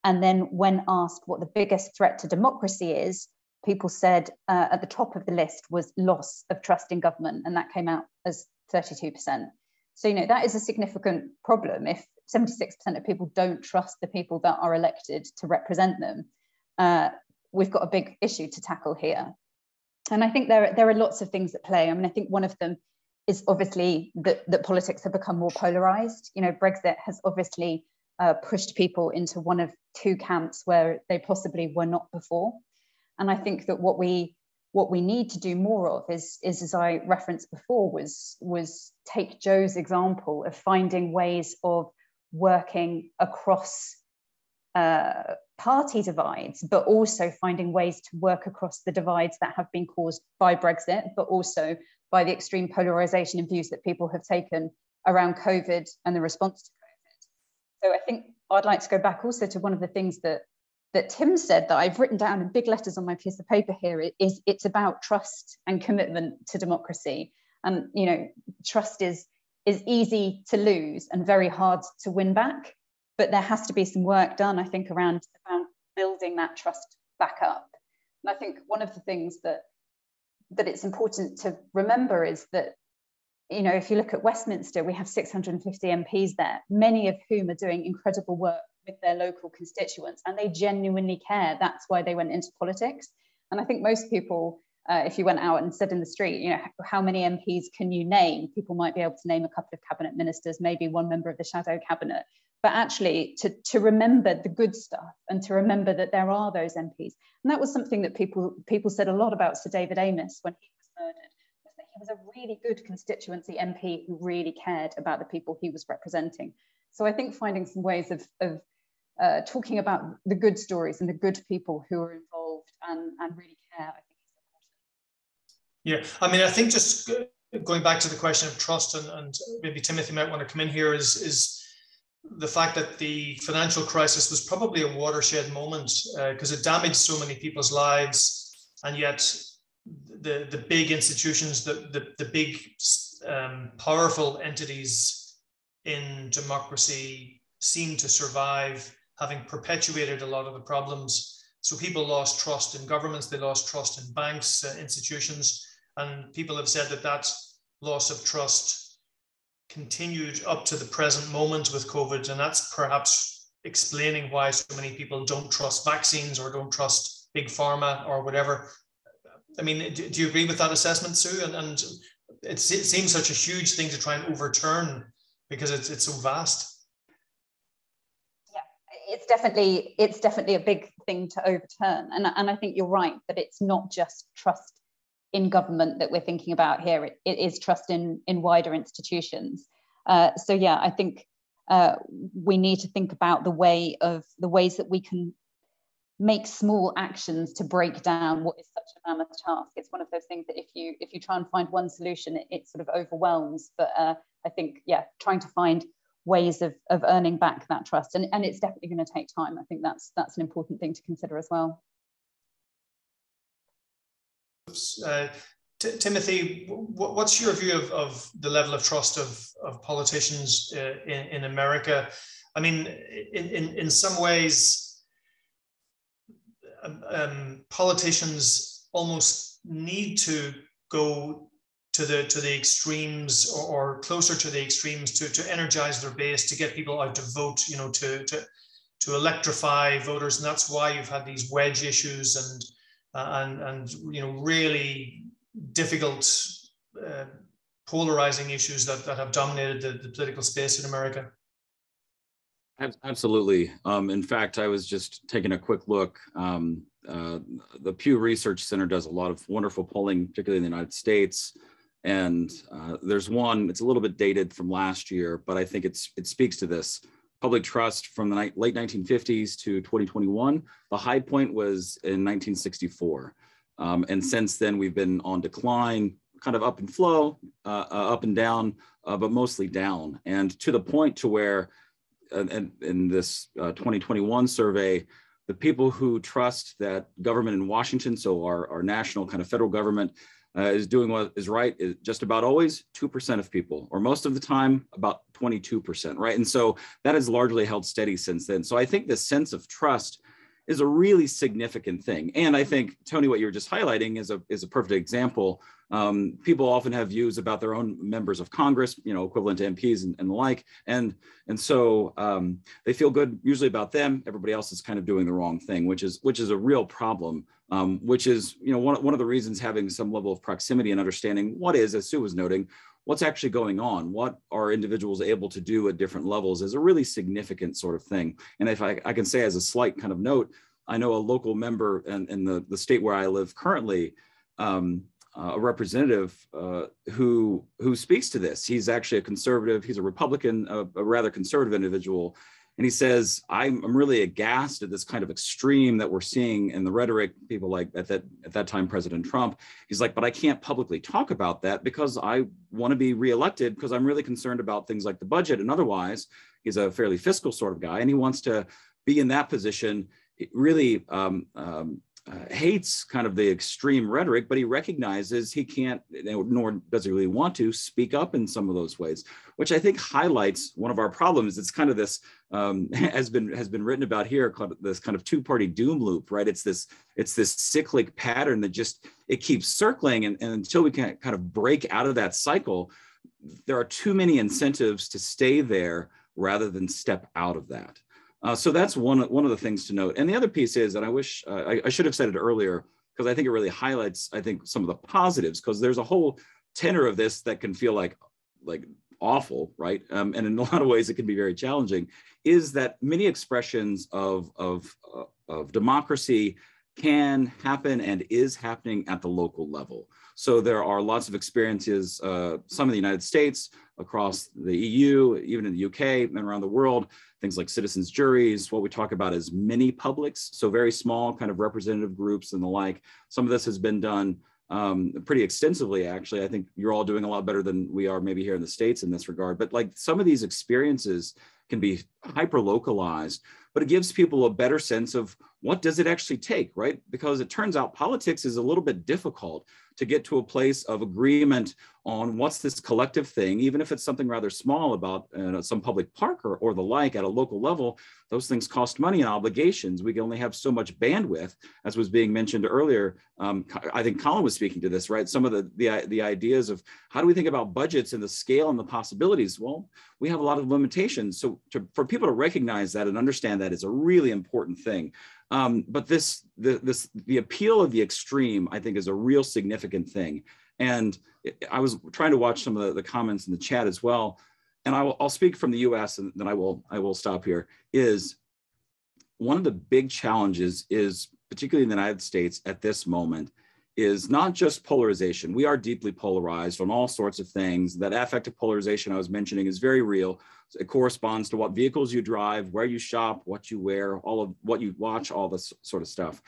And then when asked what the biggest threat to democracy is, people said at the top of the list was loss of trust in government, and that came out as 32%. So, you know, that is a significant problem. If 76% of people don't trust the people that are elected to represent them, we've got a big issue to tackle here. And I think there are lots of things at play. I mean, I think one of them is obviously that politics have become more polarized. You know, Brexit has obviously pushed people into one of two camps where they possibly were not before. And I think that what we need to do more of is as I referenced before, was take Joe's example of finding ways of working across party divides, but also finding ways to work across the divides that have been caused by Brexit, but also by the extreme polarization in views that people have taken around COVID and the response to COVID. So I think I'd like to go back also to one of the things that Tim said that I've written down in big letters on my piece of paper here. It's about trust and commitment to democracy. And, you know, trust is easy to lose and very hard to win back. But there has to be some work done, I think, around building that trust back up. And I think one of the things that it's important to remember is that, you know, if you look at Westminster, we have 650 MPs there, many of whom are doing incredible work with their local constituents, and they genuinely care. That's why they went into politics. And I think most people, if you went out and said in the street, you know, how many MPs can you name? People might be able to name a couple of cabinet ministers, maybe one member of the shadow cabinet. But actually to remember the good stuff and to remember that there are those MPs. And that was something that people said a lot about Sir David Amess when he was murdered, was that he was a really good constituency MP who really cared about the people he was representing. So I think finding some ways of talking about the good stories and the good people who are involved and really care, I think is important. Yeah, I mean, I think just going back to the question of trust, and maybe Timothy might want to come in here, is the fact that the financial crisis was probably a watershed moment because it damaged so many people's lives, and yet the big institutions, the big powerful entities in democracy seem to survive, having perpetuated a lot of the problems. So people lost trust in governments, they lost trust in banks, institutions, and people have said that loss of trust continued up to the present moment with COVID, and that's perhaps explaining why so many people don't trust vaccines or don't trust big pharma or whatever. I mean, do you agree with that assessment, Sue? And it seems such a huge thing to try and overturn because it's so vast. Yeah, it's definitely a big thing to overturn, and I think you're right that it's not just trust in government that we're thinking about here. It is trust in wider institutions. So yeah, I think we need to think about the ways that we can make small actions to break down what is such a mammoth task. It's one of those things that if you try and find one solution, it sort of overwhelms. But I think, yeah, trying to find ways of earning back that trust, and it's definitely going to take time. I think that's an important thing to consider as well. Timothy, what's your view of the level of trust of politicians in America? I mean, in some ways, politicians almost need to go to the extremes or closer to the extremes to energize their base, to get people out to vote, you know, to electrify voters, and that's why you've had these wedge issues and you know, really difficult polarizing issues that have dominated the political space in America. Absolutely. In fact, I was just taking a quick look. The Pew Research Center does a lot of wonderful polling, particularly in the United States. And there's one, it's a little bit dated from last year, but I think it speaks to this. Public trust from the late 1950s to 2021, the high point was in 1964. And since then, we've been on decline, kind of up and flow, up and down, but mostly down. And to the point to where, in this 2021 survey, the people who trust that government in Washington, so our national kind of federal government, is doing what is right, is just about always 2% of people, or most of the time about 22%, right? And so that has largely held steady since then. So I think this sense of trust is a really significant thing. And I think, Tony, what you were just highlighting is a perfect example. People often have views about their own members of Congress, you know, equivalent to MPs and the like. And so they feel good usually about them. Everybody else is kind of doing the wrong thing, which is a real problem, which is, you know, one of the reasons having some level of proximity and understanding what is, as Sue was noting, what's actually going on, what are individuals able to do at different levels is a really significant sort of thing. And if I can say as a slight kind of note, I know a local member in the state where I live currently, a representative who speaks to this. He's actually a conservative, he's a Republican, a rather conservative individual. And he says, I'm really aghast at this kind of extreme that we're seeing in the rhetoric, people like at that time, President Trump. He's like, but I can't publicly talk about that because I want to be reelected because I'm really concerned about things like the budget. And otherwise, he's a fairly fiscal sort of guy, and he wants to be in that position. It really hates kind of the extreme rhetoric, but he recognizes he can't, nor does he really want to, speak up in some of those ways, which I think highlights one of our problems. It's kind of this, has been written about here, this kind of two-party doom loop, right? It's this cyclic pattern that just, it keeps circling, and until we can kind of break out of that cycle, there are too many incentives to stay there rather than step out of that. So that's one of the things to note. And the other piece is, and I wish I should have said it earlier, because I think it really highlights, I think, some of the positives, because there's a whole tenor of this that can feel like awful, right? And in a lot of ways, it can be very challenging, is that many expressions of democracy can happen and is happening at the local level. So there are lots of experiences, some in the United States, across the EU, even in the UK and around the world, things like citizens' juries, what we talk about as mini publics, so very small kind of representative groups and the like. Some of this has been done pretty extensively, actually. I think you're all doing a lot better than we are maybe here in the States in this regard. But like some of these experiences can be hyper-localized, but it gives people a better sense of what does it actually take, right? Because it turns out politics is a little bit difficult to get to a place of agreement on what's this collective thing, even if it's something rather small about some public park or the like at a local level. Those things cost money and obligations. We can only have so much bandwidth, as was being mentioned earlier. I think Colin was speaking to this, right? Some of the ideas of how do we think about budgets and the scale and the possibilities? Well, we have a lot of limitations. So for people to recognize that and understand that is a really important thing. But the appeal of the extreme, I think, is a real significant thing. And I was trying to watch some of the comments in the chat as well. And I'll speak from the US, and then I will stop here, is one of the big challenges is, particularly in the United States at this moment, is not just polarization. We are deeply polarized on all sorts of things. That affective polarization I was mentioning is very real. It corresponds to what vehicles you drive, where you shop, what you wear, all of what you watch, all this sort of stuff.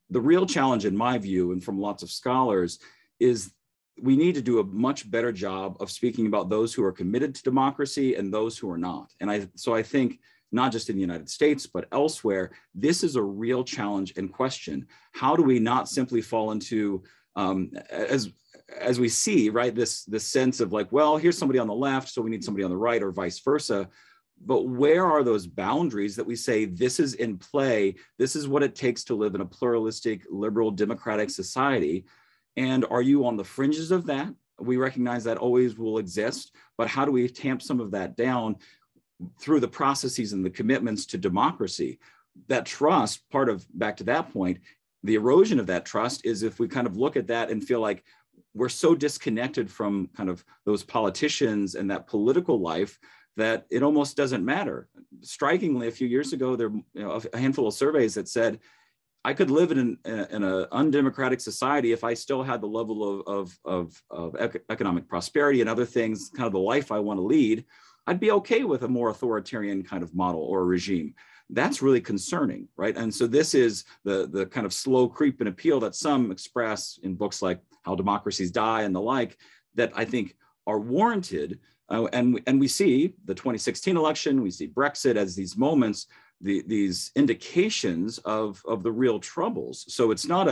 The real challenge, in my view, and from lots of scholars, is we need to do a much better job of speaking about those who are committed to democracy and those who are not. And so I think, not just in the United States, but elsewhere, this is a real challenge and question. How do we not simply fall into, as we see, right, this sense of like, well, here's somebody on the left, so we need somebody on the right, or vice versa. But where are those boundaries that we say, this is in play, this is what it takes to live in a pluralistic, liberal, democratic society? And are you on the fringes of that? We recognize that always will exist, but how do we tamp some of that down through the processes and the commitments to democracy? That trust, part of, back to that point, the erosion of that trust is if we kind of look at that and feel like we're so disconnected from kind of those politicians and that political life that it almost doesn't matter. Strikingly, a few years ago, there were a handful of surveys that said, I could live in an undemocratic society if I still had the level of economic prosperity and other things, kind of the life I want to lead. I'd be okay with a more authoritarian kind of model or regime. That's really concerning, right? And so this is the kind of slow creep and appeal that some express in books like How Democracies Die and the like, that I think are warranted. And we see the 2016 election, we see Brexit as these moments, these indications of the real troubles. So it's not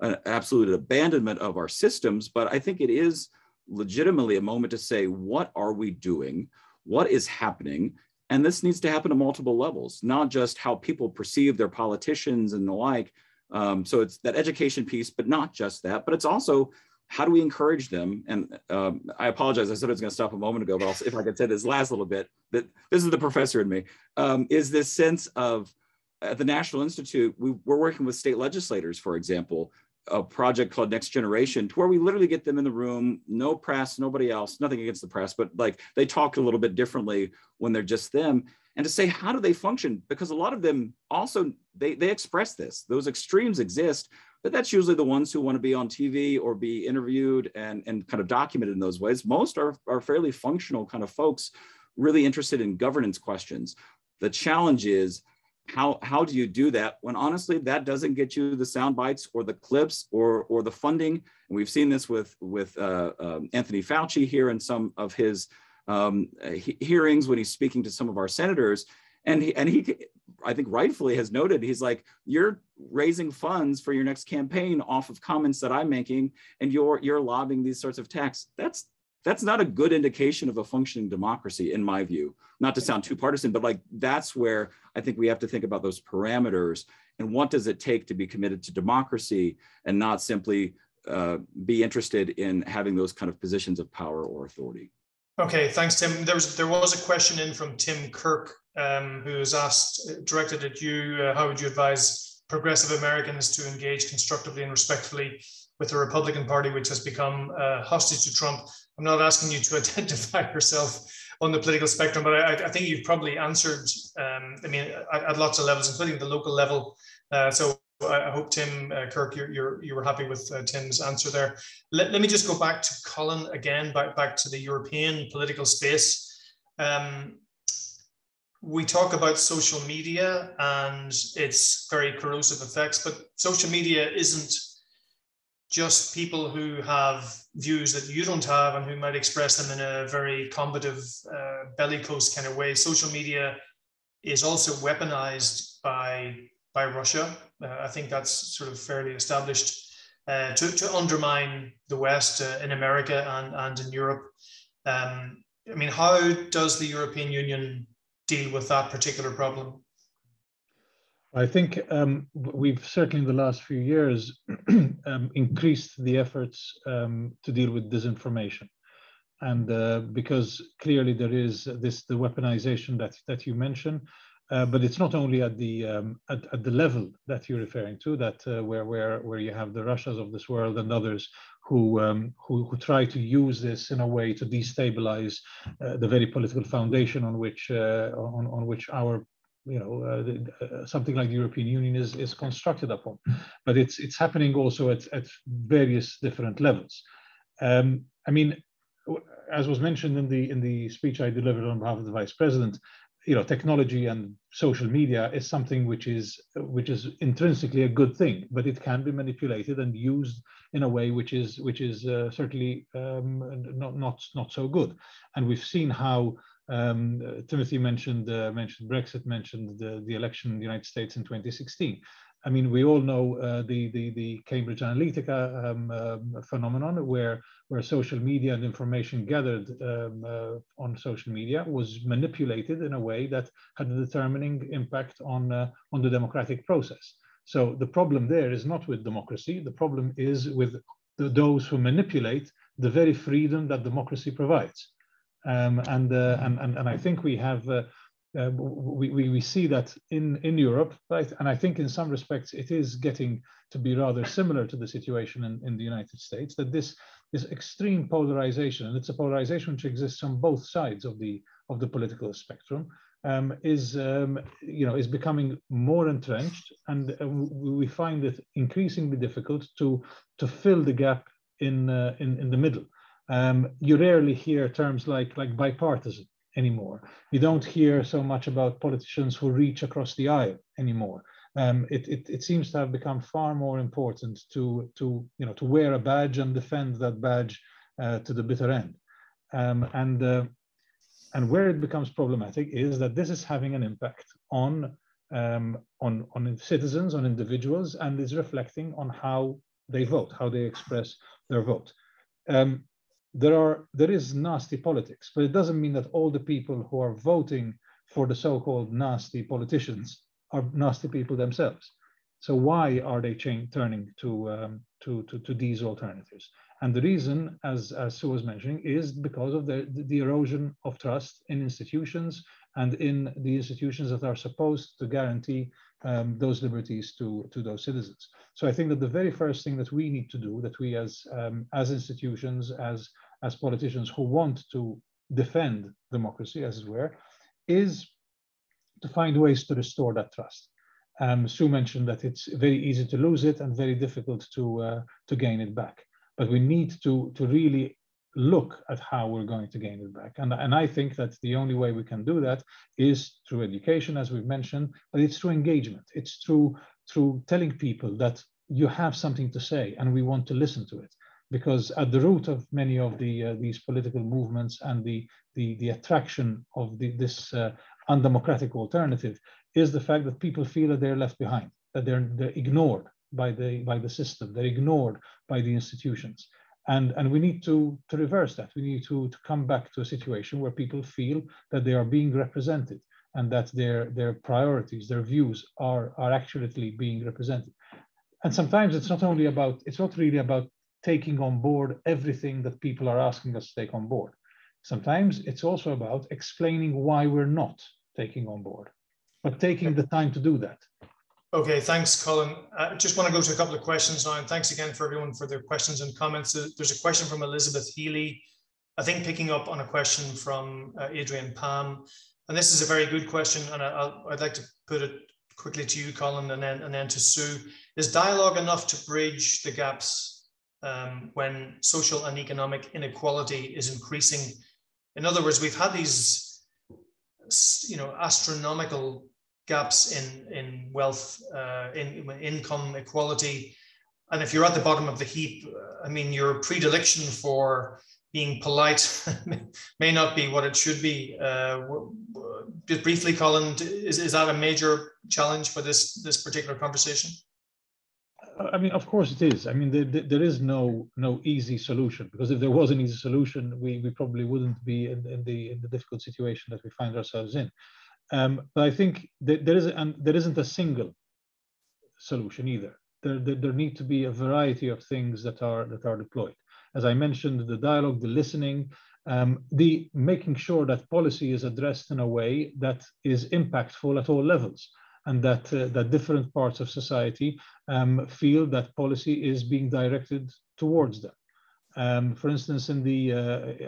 an absolute abandonment of our systems, but I think it is legitimately a moment to say, what are we doing? What is happening? And this needs to happen at multiple levels, not just how people perceive their politicians and the like. So it's that education piece, but not just that, but it's also how do we encourage them? And I apologize, I said I was going to stop a moment ago, but if I could say this last little bit, that this is the professor in me, is this sense of, at the National Institute, we're working with state legislators, for example, a project called Next Generation, to where we literally get them in the room, no press, nobody else, nothing against the press, but like they talk a little bit differently when they're just them, and to say, how do they function? Because a lot of them also, they express this, those extremes exist, but that's usually the ones who want to be on TV or be interviewed and kind of documented in those ways. Most are fairly functional kind of folks, really interested in governance questions. The challenge is, how do you do that when honestly that doesn't get you the sound bites or the clips or the funding? And we've seen this with Anthony Fauci here in some of his hearings when he's speaking to some of our senators, and he I think rightfully has noted, he's like, you're raising funds for your next campaign off of comments that I'm making, and you're lobbying these sorts of texts. That's not a good indication of a functioning democracy, in my view. Not to sound too partisan, but like that's where I think we have to think about those parameters and what does it take to be committed to democracy and not simply be interested in having those kind of positions of power or authority. Okay, thanks, Tim. There was a question in from Tim Kirk, who was asked, directed at you, how would you advise progressive Americans to engage constructively and respectfully with the Republican Party, which has become hostage to Trump? I'm not asking you to identify yourself on the political spectrum, but I think you've probably answered, I mean, at lots of levels, including the local level. So I hope, Tim Kirk, you were happy with Tim's answer there. Let me just go back to Colin again, back to the European political space. We talk about social media and its very corrosive effects, but social media isn't just people who have views that you don't have and who might express them in a very combative, bellicose kind of way. Social media is also weaponized by Russia. I think that's sort of fairly established, to undermine the West in America and in Europe. I mean, how does the European Union deal with that particular problem? I think we've certainly in the last few years increased the efforts to deal with disinformation. And because clearly there is the weaponization that you mentioned, but it's not only at the level that you're referring to, that where you have the Russias of this world and others who try to use this in a way to destabilize the very political foundation on which our something like the European Union is constructed upon. But it's happening also at various different levels. I mean, as was mentioned in the speech I delivered on behalf of the Vice President, technology and social media is something which is intrinsically a good thing, but it can be manipulated and used in a way which is certainly not so good. And we've seen how Timothy mentioned Brexit, mentioned the election in the United States in 2016. I mean, we all know the Cambridge Analytica phenomenon, where social media and information gathered on social media was manipulated in a way that had a determining impact on the democratic process. So the problem there is not with democracy. The problem is with those who manipulate the very freedom that democracy provides. And I think we have. We see that in Europe, right? And I think in some respects it is getting to be rather similar to the situation in the United States, that this extreme polarization, and it's a polarization which exists on both sides of the political spectrum, is becoming more entrenched, and we find it increasingly difficult to fill the gap in the middle. You rarely hear terms like bipartisan anymore. You don't hear so much about politicians who reach across the aisle anymore. It seems to have become far more important to wear a badge and defend that badge to the bitter end. And where it becomes problematic is that this is having an impact on citizens, on individuals, and is reflecting on how they vote, how they express their vote. There is nasty politics, but it doesn't mean that all the people who are voting for the so-called nasty politicians are nasty people themselves. So why are they turning to these alternatives? And the reason, as Sue was mentioning, is because of the erosion of trust in institutions and in the institutions that are supposed to guarantee those liberties to those citizens. So I think that the very first thing that we need to do, that we as institutions, as politicians who want to defend democracy, as it were, is to find ways to restore that trust. Sue mentioned that it's very easy to lose it and very difficult to gain it back. But we need to really look at how we're going to gain it back. And I think that the only way we can do that is through education, as we've mentioned, but it's through engagement. It's through telling people that you have something to say and we want to listen to it. Because at the root of many of these political movements and the attraction of this undemocratic alternative is the fact that people feel that they're left behind, that they're ignored by the system, they're ignored by the institutions. And we need to reverse that. We need to come back to a situation where people feel that they are being represented and that their priorities, their views are accurately being represented. And sometimes it's not really about taking on board everything that people are asking us to take on board. Sometimes it's also about explaining why we're not taking on board, but taking the time to do that. Okay, thanks, Colin. I just want to go to a couple of questions now, and thanks again for everyone for their questions and comments. There's a question from Elizabeth Healy, I think picking up on a question from Adrian Pam. And this is a very good question, and I'd like to put it quickly to you, Colin, and then to Sue. Is dialogue enough to bridge the gaps when social and economic inequality is increasing? In other words, we've had these, astronomical gaps in wealth, in income equality. And if you're at the bottom of the heap, I mean, your predilection for being polite may not be what it should be. Just briefly, Colin, is that a major challenge for this particular conversation? I mean, of course it is. I mean, there is no easy solution, because if there was an easy solution, we probably wouldn't be in the difficult situation that we find ourselves in. But I think there isn't a single solution either. There need to be a variety of things that are deployed. As I mentioned, the dialogue, the listening, the making sure that policy is addressed in a way that is impactful at all levels, and that different parts of society feel that policy is being directed towards them. For instance, in the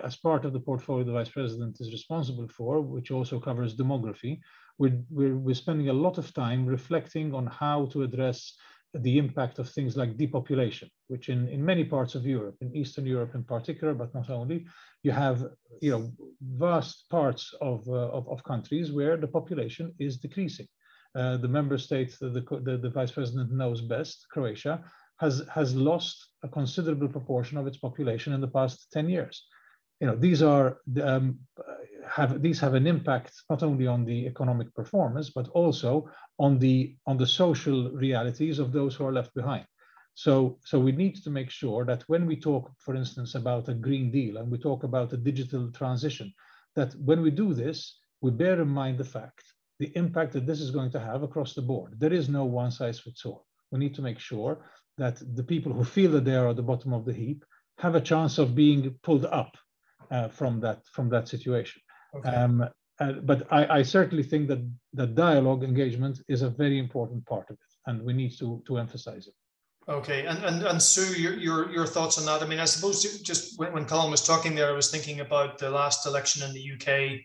as part of the portfolio the Vice President is responsible for, which also covers demography, we're spending a lot of time reflecting on how to address the impact of things like depopulation, which in many parts of Europe, in Eastern Europe in particular, but not only, you have vast parts of countries where the population is decreasing. The member state the Vice President knows best, Croatia, has lost a considerable proportion of its population in the past 10 years. These have an impact not only on the economic performance, but also on the social realities of those who are left behind. So we need to make sure that when we talk, for instance, about a Green Deal and we talk about a digital transition, that when we do this, we bear in mind the impact that this is going to have across the board. There is no one size fits all. We need to make sure that the people who feel that they are at the bottom of the heap have a chance of being pulled up from that situation. Okay. But I certainly think that dialogue engagement is a very important part of it, and we need to emphasize it. Okay, and Sue, your thoughts on that? I mean, I suppose just when Colin was talking there, I was thinking about the last election in the UK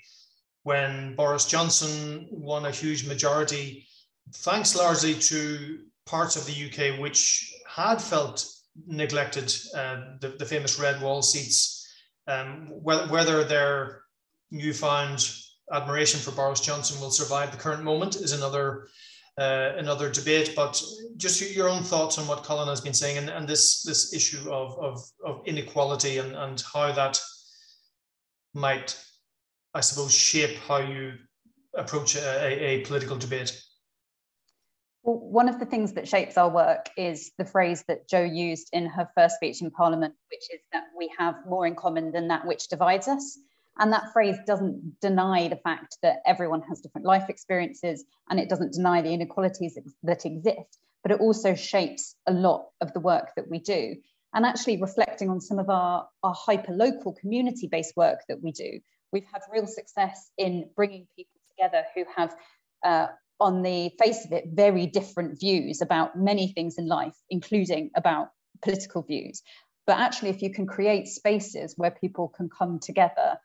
when Boris Johnson won a huge majority, thanks largely to parts of the UK which had felt neglected, the famous red wall seats. Whether their newfound admiration for Boris Johnson will survive the current moment is another debate. But just your own thoughts on what Colin has been saying and this issue of inequality and how that might, I suppose, shape how you approach a political debate. Well, one of the things that shapes our work is the phrase that Jo used in her first speech in Parliament, which is that we have more in common than that which divides us. And that phrase doesn't deny the fact that everyone has different life experiences, and it doesn't deny the inequalities that exist, but it also shapes a lot of the work that we do. And actually reflecting on some of our hyper-local community-based work that we do, we've had real success in bringing people together who have on the face of it, very different views about many things in life, including about political views. But actually, if you can create spaces where people can come together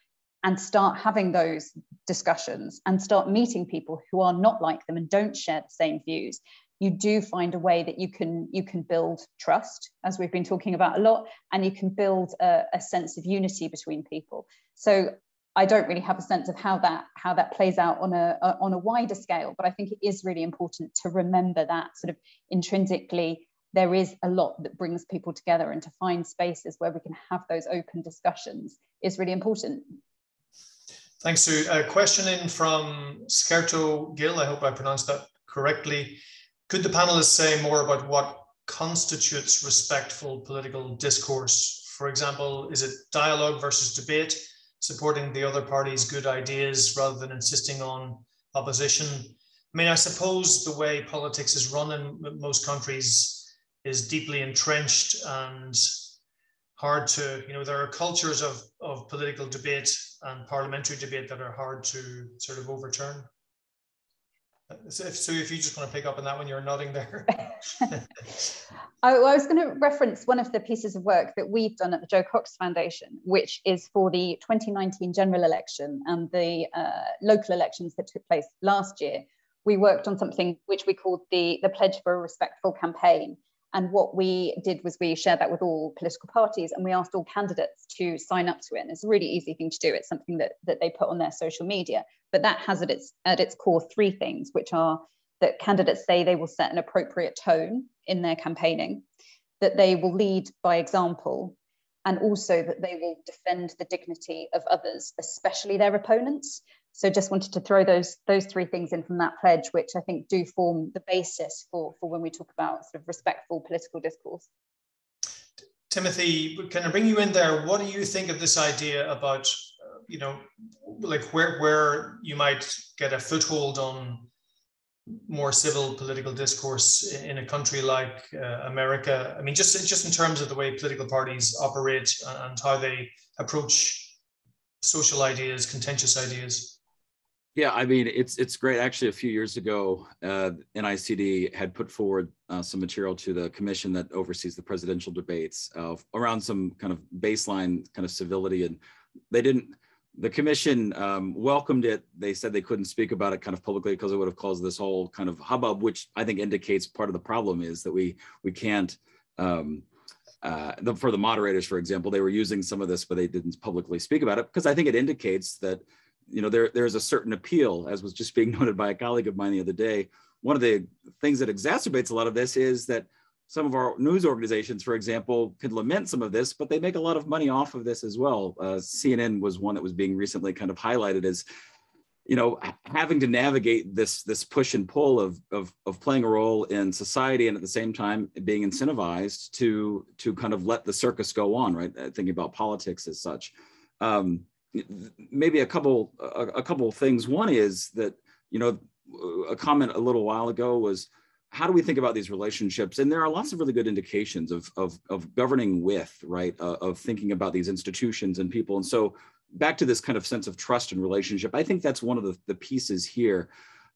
and start having those discussions and start meeting people who are not like them and don't share the same views, you do find a way that you can build trust, as we've been talking about a lot, and you can build a sense of unity between people. So I don't really have a sense of how that plays out on a wider scale, but I think it is really important to remember that sort of intrinsically there is a lot that brings people together, and to find spaces where we can have those open discussions is really important. Thanks, Sue. A question in from Skerto Gill, I hope I pronounced that correctly. Could the panelists say more about what constitutes respectful political discourse? For example, is it dialogue versus debate, supporting the other party's good ideas rather than insisting on opposition? I mean, I suppose the way politics is run in most countries is deeply entrenched and hard to, there are cultures of political debate and parliamentary debate that are hard to sort of overturn. So if you just want to pick up on that when you're nodding there. I was going to reference one of the pieces of work that we've done at the Joe Cox Foundation, which is for the 2019 general election and the local elections that took place last year. We worked on something which we called the Pledge for a Respectful Campaign. And what we did was we shared that with all political parties, and we asked all candidates to sign up to it. And it's a really easy thing to do. It's something that they put on their social media. But that has at its core three things, which are that candidates say they will set an appropriate tone in their campaigning, that they will lead by example, and also that they will defend the dignity of others, especially their opponents. So just wanted to throw those three things in from that pledge, which I think do form the basis for when we talk about sort of respectful political discourse. Timothy, can I bring you in there? What do you think of this idea about, like where you might get a foothold on more civil political discourse in a country like America? I mean, just in terms of the way political parties operate and how they approach social ideas, contentious ideas. Yeah, I mean, it's great. Actually, a few years ago, NICD had put forward some material to the commission that oversees the presidential debates around some kind of baseline kind of civility, and the commission welcomed it. They said they couldn't speak about it kind of publicly because it would have caused this whole kind of hubbub, which I think indicates part of the problem is that we can't. For the moderators, for example, they were using some of this, but they didn't publicly speak about it because I think it indicates that, you know, there's a certain appeal, as was just being noted by a colleague of mine the other day. One of the things that exacerbates a lot of this is that some of our news organizations, for example, could lament some of this, but they make a lot of money off of this as well. CNN was one that was being recently kind of highlighted as, you know, having to navigate this push and pull of playing a role in society and at the same time being incentivized to kind of let the circus go on, right? Thinking about politics as such. Maybe a couple of things. One is that, you know, a comment a little while ago was, how do we think about these relationships? And there are lots of really good indications of governing with, right? Of thinking about these institutions and people. And so back to this kind of sense of trust and relationship, I think that's one of the pieces here.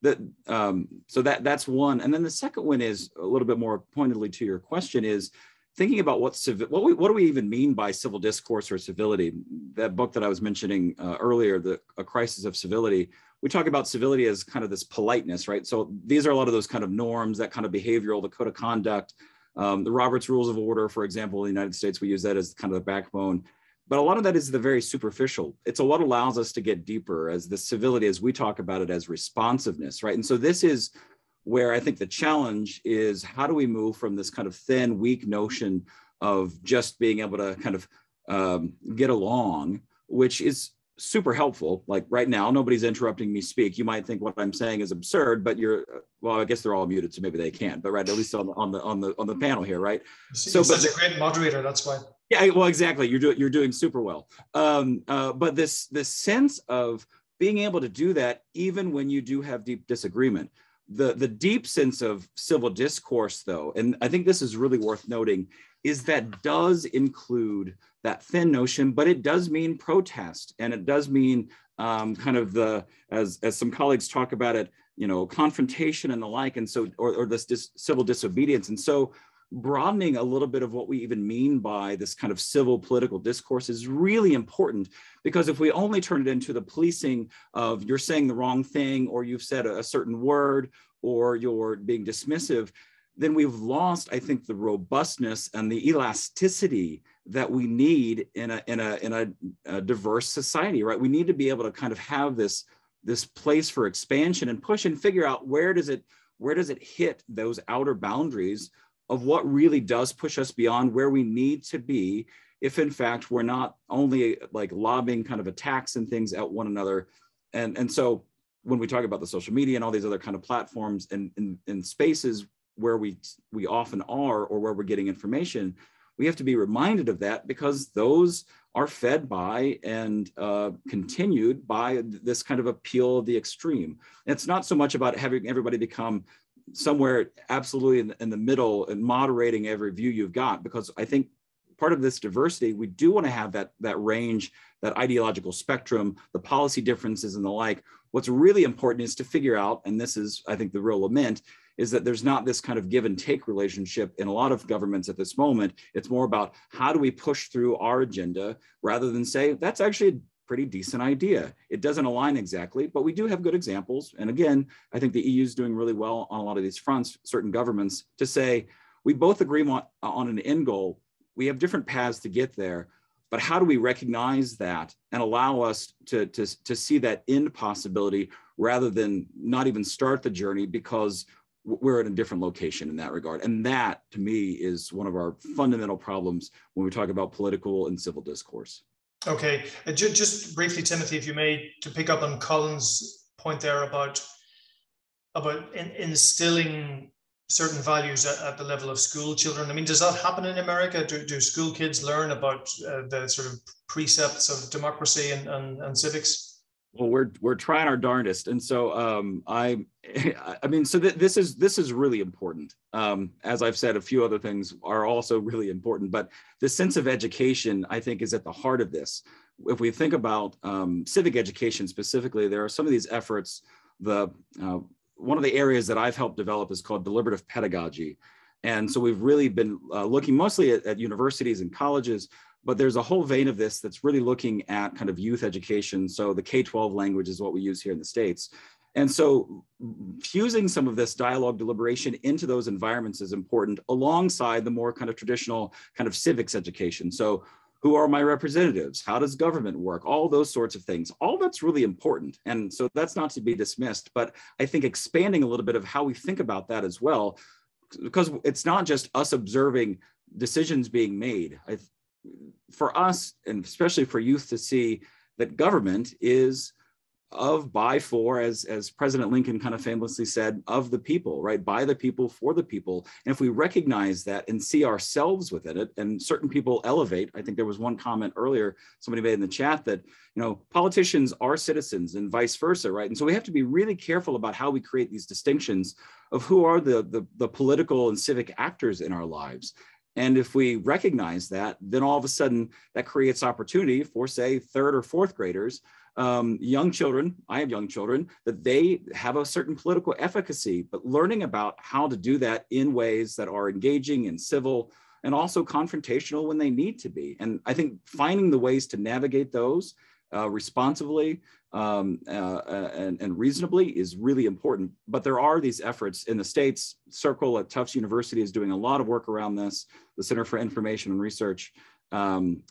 So that's one. And then the second one is a little bit more pointedly to your question is thinking about what do we even mean by civil discourse or civility? That book that I was mentioning earlier, A Crisis of Civility, we talk about civility as kind of this politeness, right? So these are a lot of those kind of norms, that kind of behavioral, the code of conduct, the Robert's Rules of Order, for example, in the United States, we use that as kind of the backbone. But a lot of that is the very superficial. It's what allows us to get deeper as the civility, as we talk about it as responsiveness, right? And so this is where I think the challenge is, how do we move from this kind of thin, weak notion of just being able to kind of get along, which is super helpful. Like right now, nobody's interrupting me speak. You might think what I'm saying is absurd, but well, I guess they're all muted, so maybe they can't. But right, at least on the panel here, right? So, but such a great moderator. That's why. Yeah, well, exactly. You're doing super well. But this sense of being able to do that, even when you do have deep disagreement, the deep sense of civil discourse, though, and I think this is really worth noting, is that does include that thin notion, but it does mean protest, and it does mean kind of as some colleagues talk about it, you know, confrontation and the like, and so or this civil disobedience, and so broadening a little bit of what we even mean by this kind of civil political discourse is really important, because if we only turn it into the policing of you're saying the wrong thing, or you've said a certain word, or you're being dismissive, then we've lost, I think, the robustness and the elasticity that we need in a diverse society, right? We need to be able to kind of have this place for expansion and push and figure out where does it hit those outer boundaries of what really does push us beyond where we need to be, if in fact we're not only like lobbing kind of attacks and things at one another. And so when we talk about the social media and all these other kind of platforms and spaces where we often are, or where we're getting information, we have to be reminded of that, because those are fed by and continued by this kind of appeal of the extreme. And it's not so much about having everybody become somewhere absolutely in the middle and moderating every view you've got, because I think part of this diversity, we do want to have that range, that ideological spectrum, the policy differences and the like. What's really important is to figure out, and this is, I think, the real lament, is that there's not this kind of give and take relationship in a lot of governments at this moment. It's more about how do we push through our agenda, rather than say, that's actually a pretty decent idea. It doesn't align exactly, but we do have good examples. And again, I think the EU is doing really well on a lot of these fronts, certain governments, to say, we both agree on an end goal. We have different paths to get there, but how do we recognize that and allow us to see that end possibility, rather than not even start the journey because we're at a different location in that regard. And that, to me, is one of our fundamental problems when we talk about political and civil discourse. Okay, just briefly, Timothy, if you may, to pick up on Colin's point there about instilling certain values at the level of school children. I mean, does that happen in America? Do school kids learn about the sort of precepts of democracy and civics? Well, we're trying our darndest, and so I mean, so this is really important. As I've said, a few other things are also really important, but the sense of education, I think, is at the heart of this. If we think about civic education specifically, there are some of these efforts. One of the areas that I've helped develop is called Deliberative Pedagogy, and so we've really been looking mostly at universities and colleges. But there's a whole vein of this that's really looking at kind of youth education. So the K-12 language is what we use here in the States. And so fusing some of this dialogue deliberation into those environments is important alongside the more kind of traditional kind of civics education. So who are my representatives? How does government work? All those sorts of things. All that's really important. And so that's not to be dismissed, but I think expanding a little bit of how we think about that as well, because it's not just us observing decisions being made. For us, and especially for youth, to see that government is of, by, for, as President Lincoln kind of famously said, of the people, right? By the people, for the people. And if we recognize that and see ourselves within it, and certain people elevate, I think there was one comment earlier, somebody made in the chat that, you know, politicians are citizens and vice versa, right? And so we have to be really careful about how we create these distinctions of who are the political and civic actors in our lives. And if we recognize that, then all of a sudden that creates opportunity for, say, third or fourth graders, young children, I have young children, that they have a certain political efficacy, but learning about how to do that in ways that are engaging and civil and also confrontational when they need to be. And I think finding the ways to navigate those responsibly and reasonably is really important. But there are these efforts in the States. Circle at Tufts University is doing a lot of work around this. The Center for Information and Research on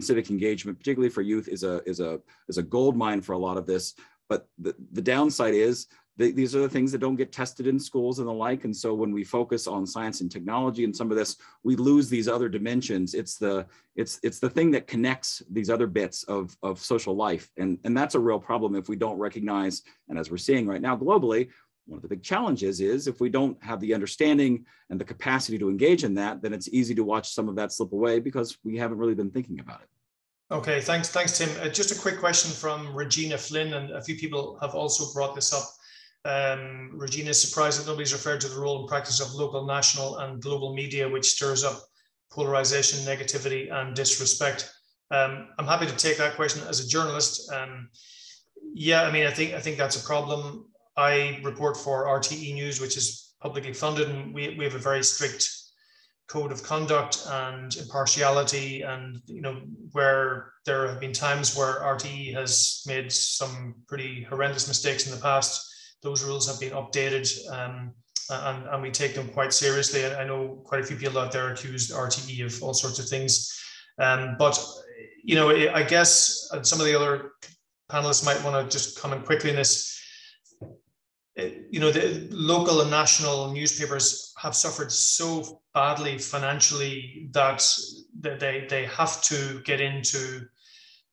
civic engagement, particularly for youth, is a gold mine for a lot of this. But the downside is these are the things that don't get tested in schools and the like. And so when we focus on science and technology and some of this, we lose these other dimensions. It's the thing that connects these other bits of social life. And that's a real problem if we don't recognize, and as we're seeing right now globally, one of the big challenges is if we don't have the understanding and the capacity to engage in that, then it's easy to watch some of that slip away because we haven't really been thinking about it. Okay, thanks Tim. Just a quick question from Regina Flynn, and a few people have also brought this up. Regina is surprised that nobody's referred to the role and practice of local, national, and global media, which stirs up polarization, negativity, and disrespect. I'm happy to take that question as a journalist. Yeah, I mean, I think that's a problem. I report for RTE News, which is publicly funded, and we have a very strict code of conduct and impartiality, and you know, where there have been times where RTE has made some pretty horrendous mistakes in the past, those rules have been updated, and we take them quite seriously. I know quite a few people out there accused RTE of all sorts of things, but you know, I guess some of the other panelists might want to just comment quickly on this. You know, the local and national newspapers have suffered so badly financially that they have to get into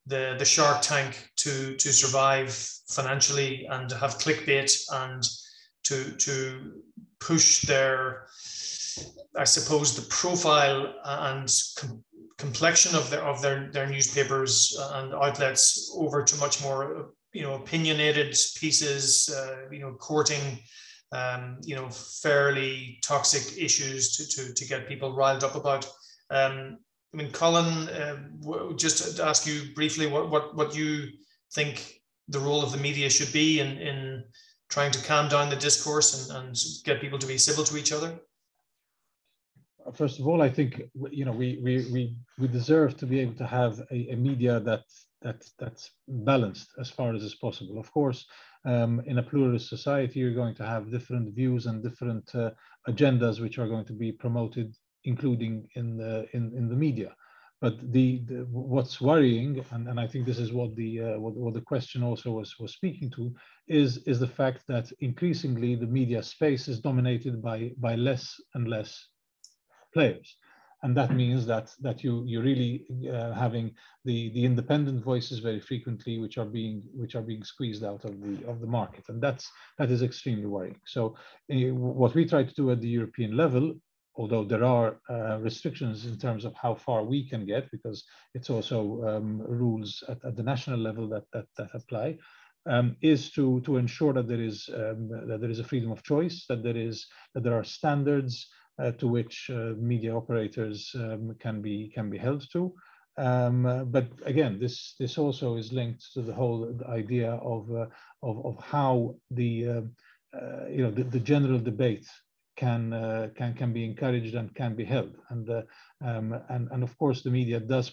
the Shark Tank to survive financially, and to have clickbait, and to push their, I suppose, the profile and complexion of their newspapers and outlets over to much more, you know, opinionated pieces, you know, courting, you know, fairly toxic issues to get people riled up about. I mean, Colin, just to ask you briefly, what you think the role of the media should be in trying to calm down the discourse and get people to be civil to each other? First of all, I think, you know, we deserve to be able to have a media that's balanced as far as is possible. Of course, in a pluralist society, you're going to have different views and different agendas which are going to be promoted, including in the media. But what's worrying, and I think this is what the question also was speaking to, is the fact that increasingly the media space is dominated by less and less players. And that means that you're really having the independent voices very frequently, which are being squeezed out of the market, and that is extremely worrying. So what we try to do at the European level, although there are restrictions in terms of how far we can get, because it's also rules at the national level that apply, is to ensure that there is a freedom of choice, that there are standards to which media operators can be held to. But again, this also is linked to the whole idea of how the general debate can be encouraged and can be held, and of course the media does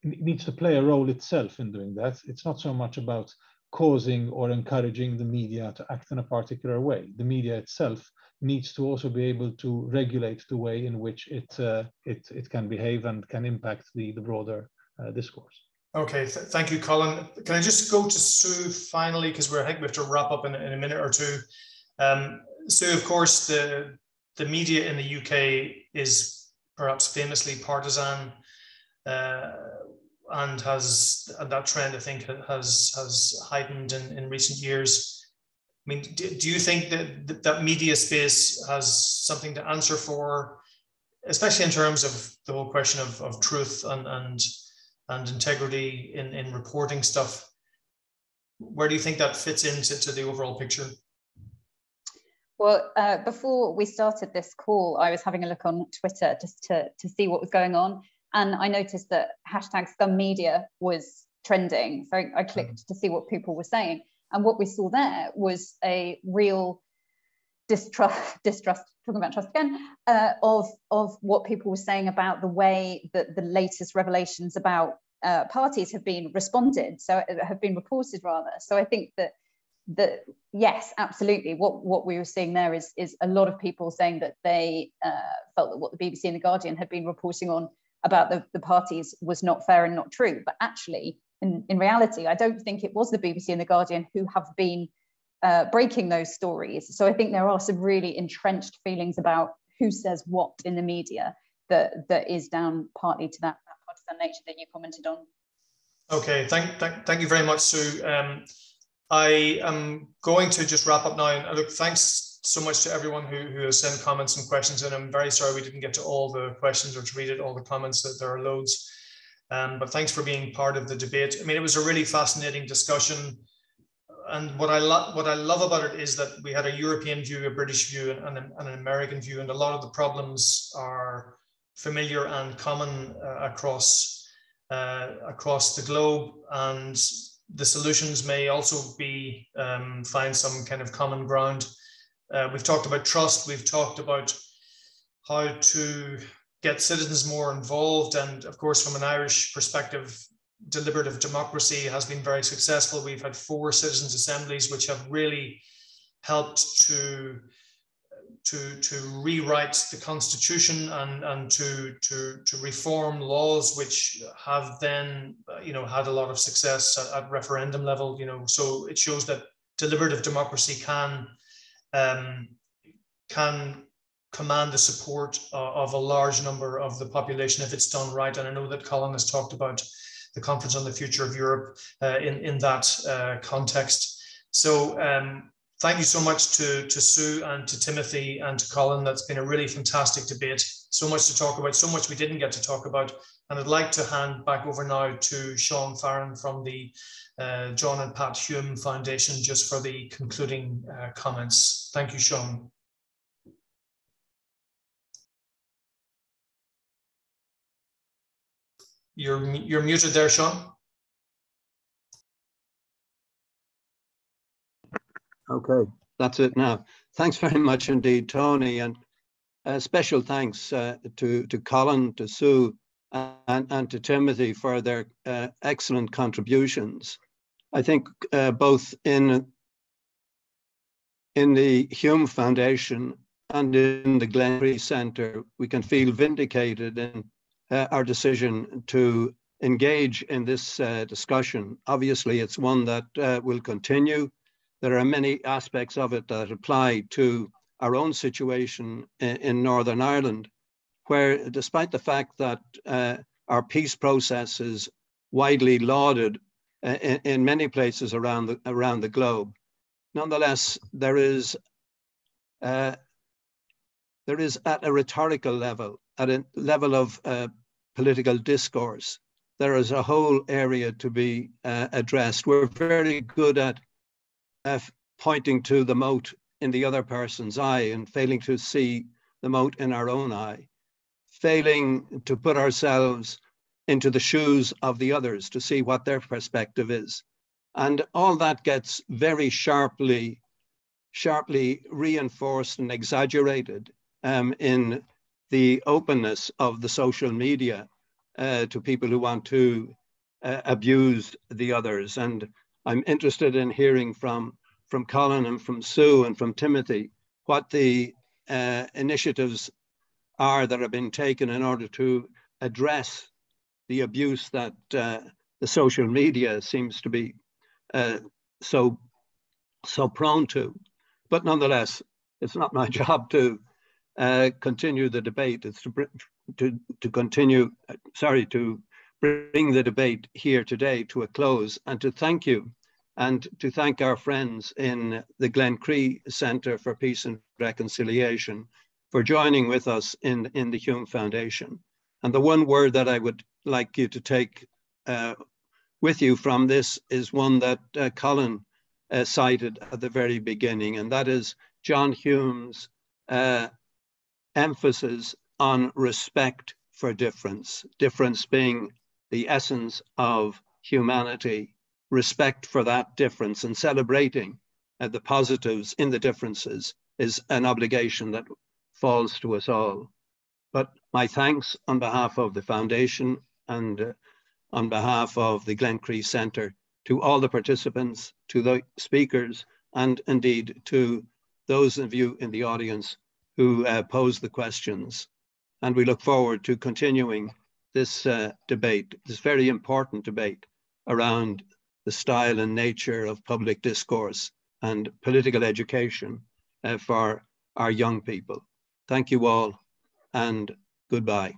needs to play a role itself in doing that. It's not so much about causing or encouraging the media to act in a particular way. The media itself needs to also be able to regulate the way in which it can behave and can impact the broader discourse. Okay, thank you, Colin. Can I just go to Sue finally, because we have to wrap up in a minute or two. Sue, of course, the media in the UK is perhaps famously partisan, and that trend, I think, has heightened in recent years. I mean, do you think that media space has something to answer for, especially in terms of the whole question of truth and integrity in reporting stuff? Where do you think that fits into the overall picture? Well, before we started this call, I was having a look on Twitter just to see what was going on. And I noticed that #ScumMedia was trending. So I clicked to see what people were saying. And what we saw there was a real distrust, talking about trust again, of what people were saying about the way that the latest revelations about parties have been reported rather. So I think that yes, absolutely. What we were seeing there is a lot of people saying that they felt that what the BBC and the Guardian had been reporting on about the parties was not fair and not true. But actually, in reality, I don't think it was the BBC and the Guardian who have been breaking those stories. So I think there are some really entrenched feelings about who says what in the media that is down partly to that partisan nature that you commented on. Okay, thank you very much, Sue. I am going to just wrap up now. And look, thanks so much to everyone who has sent comments and questions. And I'm very sorry we didn't get to all the questions or to read all the comments. That there are loads. But thanks for being part of the debate. I mean, it was a really fascinating discussion. And what I love about it is that we had a European view, a British view, and an American view. And a lot of the problems are familiar and common across the globe. And the solutions may also be find some kind of common ground. We've talked about trust. We've talked about how to get citizens more involved. And of course, from an Irish perspective, deliberative democracy has been very successful. We've had 4 citizens' assemblies, which have really helped to rewrite the constitution and to reform laws which have then had a lot of success at referendum level. So it shows that deliberative democracy can command the support of a large number of the population if it's done right. And I know that Colin has talked about the Conference on the Future of Europe in that context. So thank you so much to Sue and to Timothy and to Colin. That's been a really fantastic debate. So much to talk about, so much we didn't get to talk about. And I'd like to hand back over now to Sean Farron from the John and Pat Hume Foundation just for the concluding comments. Thank you, Sean. You're muted there, Sean. Okay, that's it now. Thanks very much indeed, Tony, and special thanks to Colin, to Sue, and to Timothy for their excellent contributions. I think both in the Hume Foundation and in the Glencree Centre, we can feel vindicated in our decision to engage in this discussion. Obviously, it's one that will continue. There are many aspects of it that apply to our own situation in Northern Ireland, where despite the fact that our peace process is widely lauded in many places around the globe, nonetheless, there is there is at a rhetorical level, at a level of political discourse, there is a whole area to be addressed. We're very good at pointing to the mote in the other person's eye and failing to see the mote in our own eye, failing to put ourselves into the shoes of the others to see what their perspective is. And all that gets very sharply reinforced and exaggerated in the openness of the social media to people who want to abuse the others. And I'm interested in hearing from Colin and from Sue and from Timothy what the initiatives are that have been taken in order to address the abuse that the social media seems to be so prone to. But nonetheless, it's not my job to continue the debate. It's to bring the debate here today to a close, and to thank you, and to thank our friends in the Glencree Centre for Peace and Reconciliation for joining with us in the Hume Foundation. And the one word that I would like you to take with you from this is one that Colin cited at the very beginning, and that is John Hume's emphasis on respect for difference, difference being the essence of humanity, respect for that difference and celebrating the positives in the differences is an obligation that falls to us all. But my thanks on behalf of the Foundation and on behalf of the Glencree Centre to all the participants, to the speakers, and indeed to those of you in the audience who posed the questions. And we look forward to continuing this debate, this very important debate around the style and nature of public discourse and political education for our young people. Thank you all, and goodbye.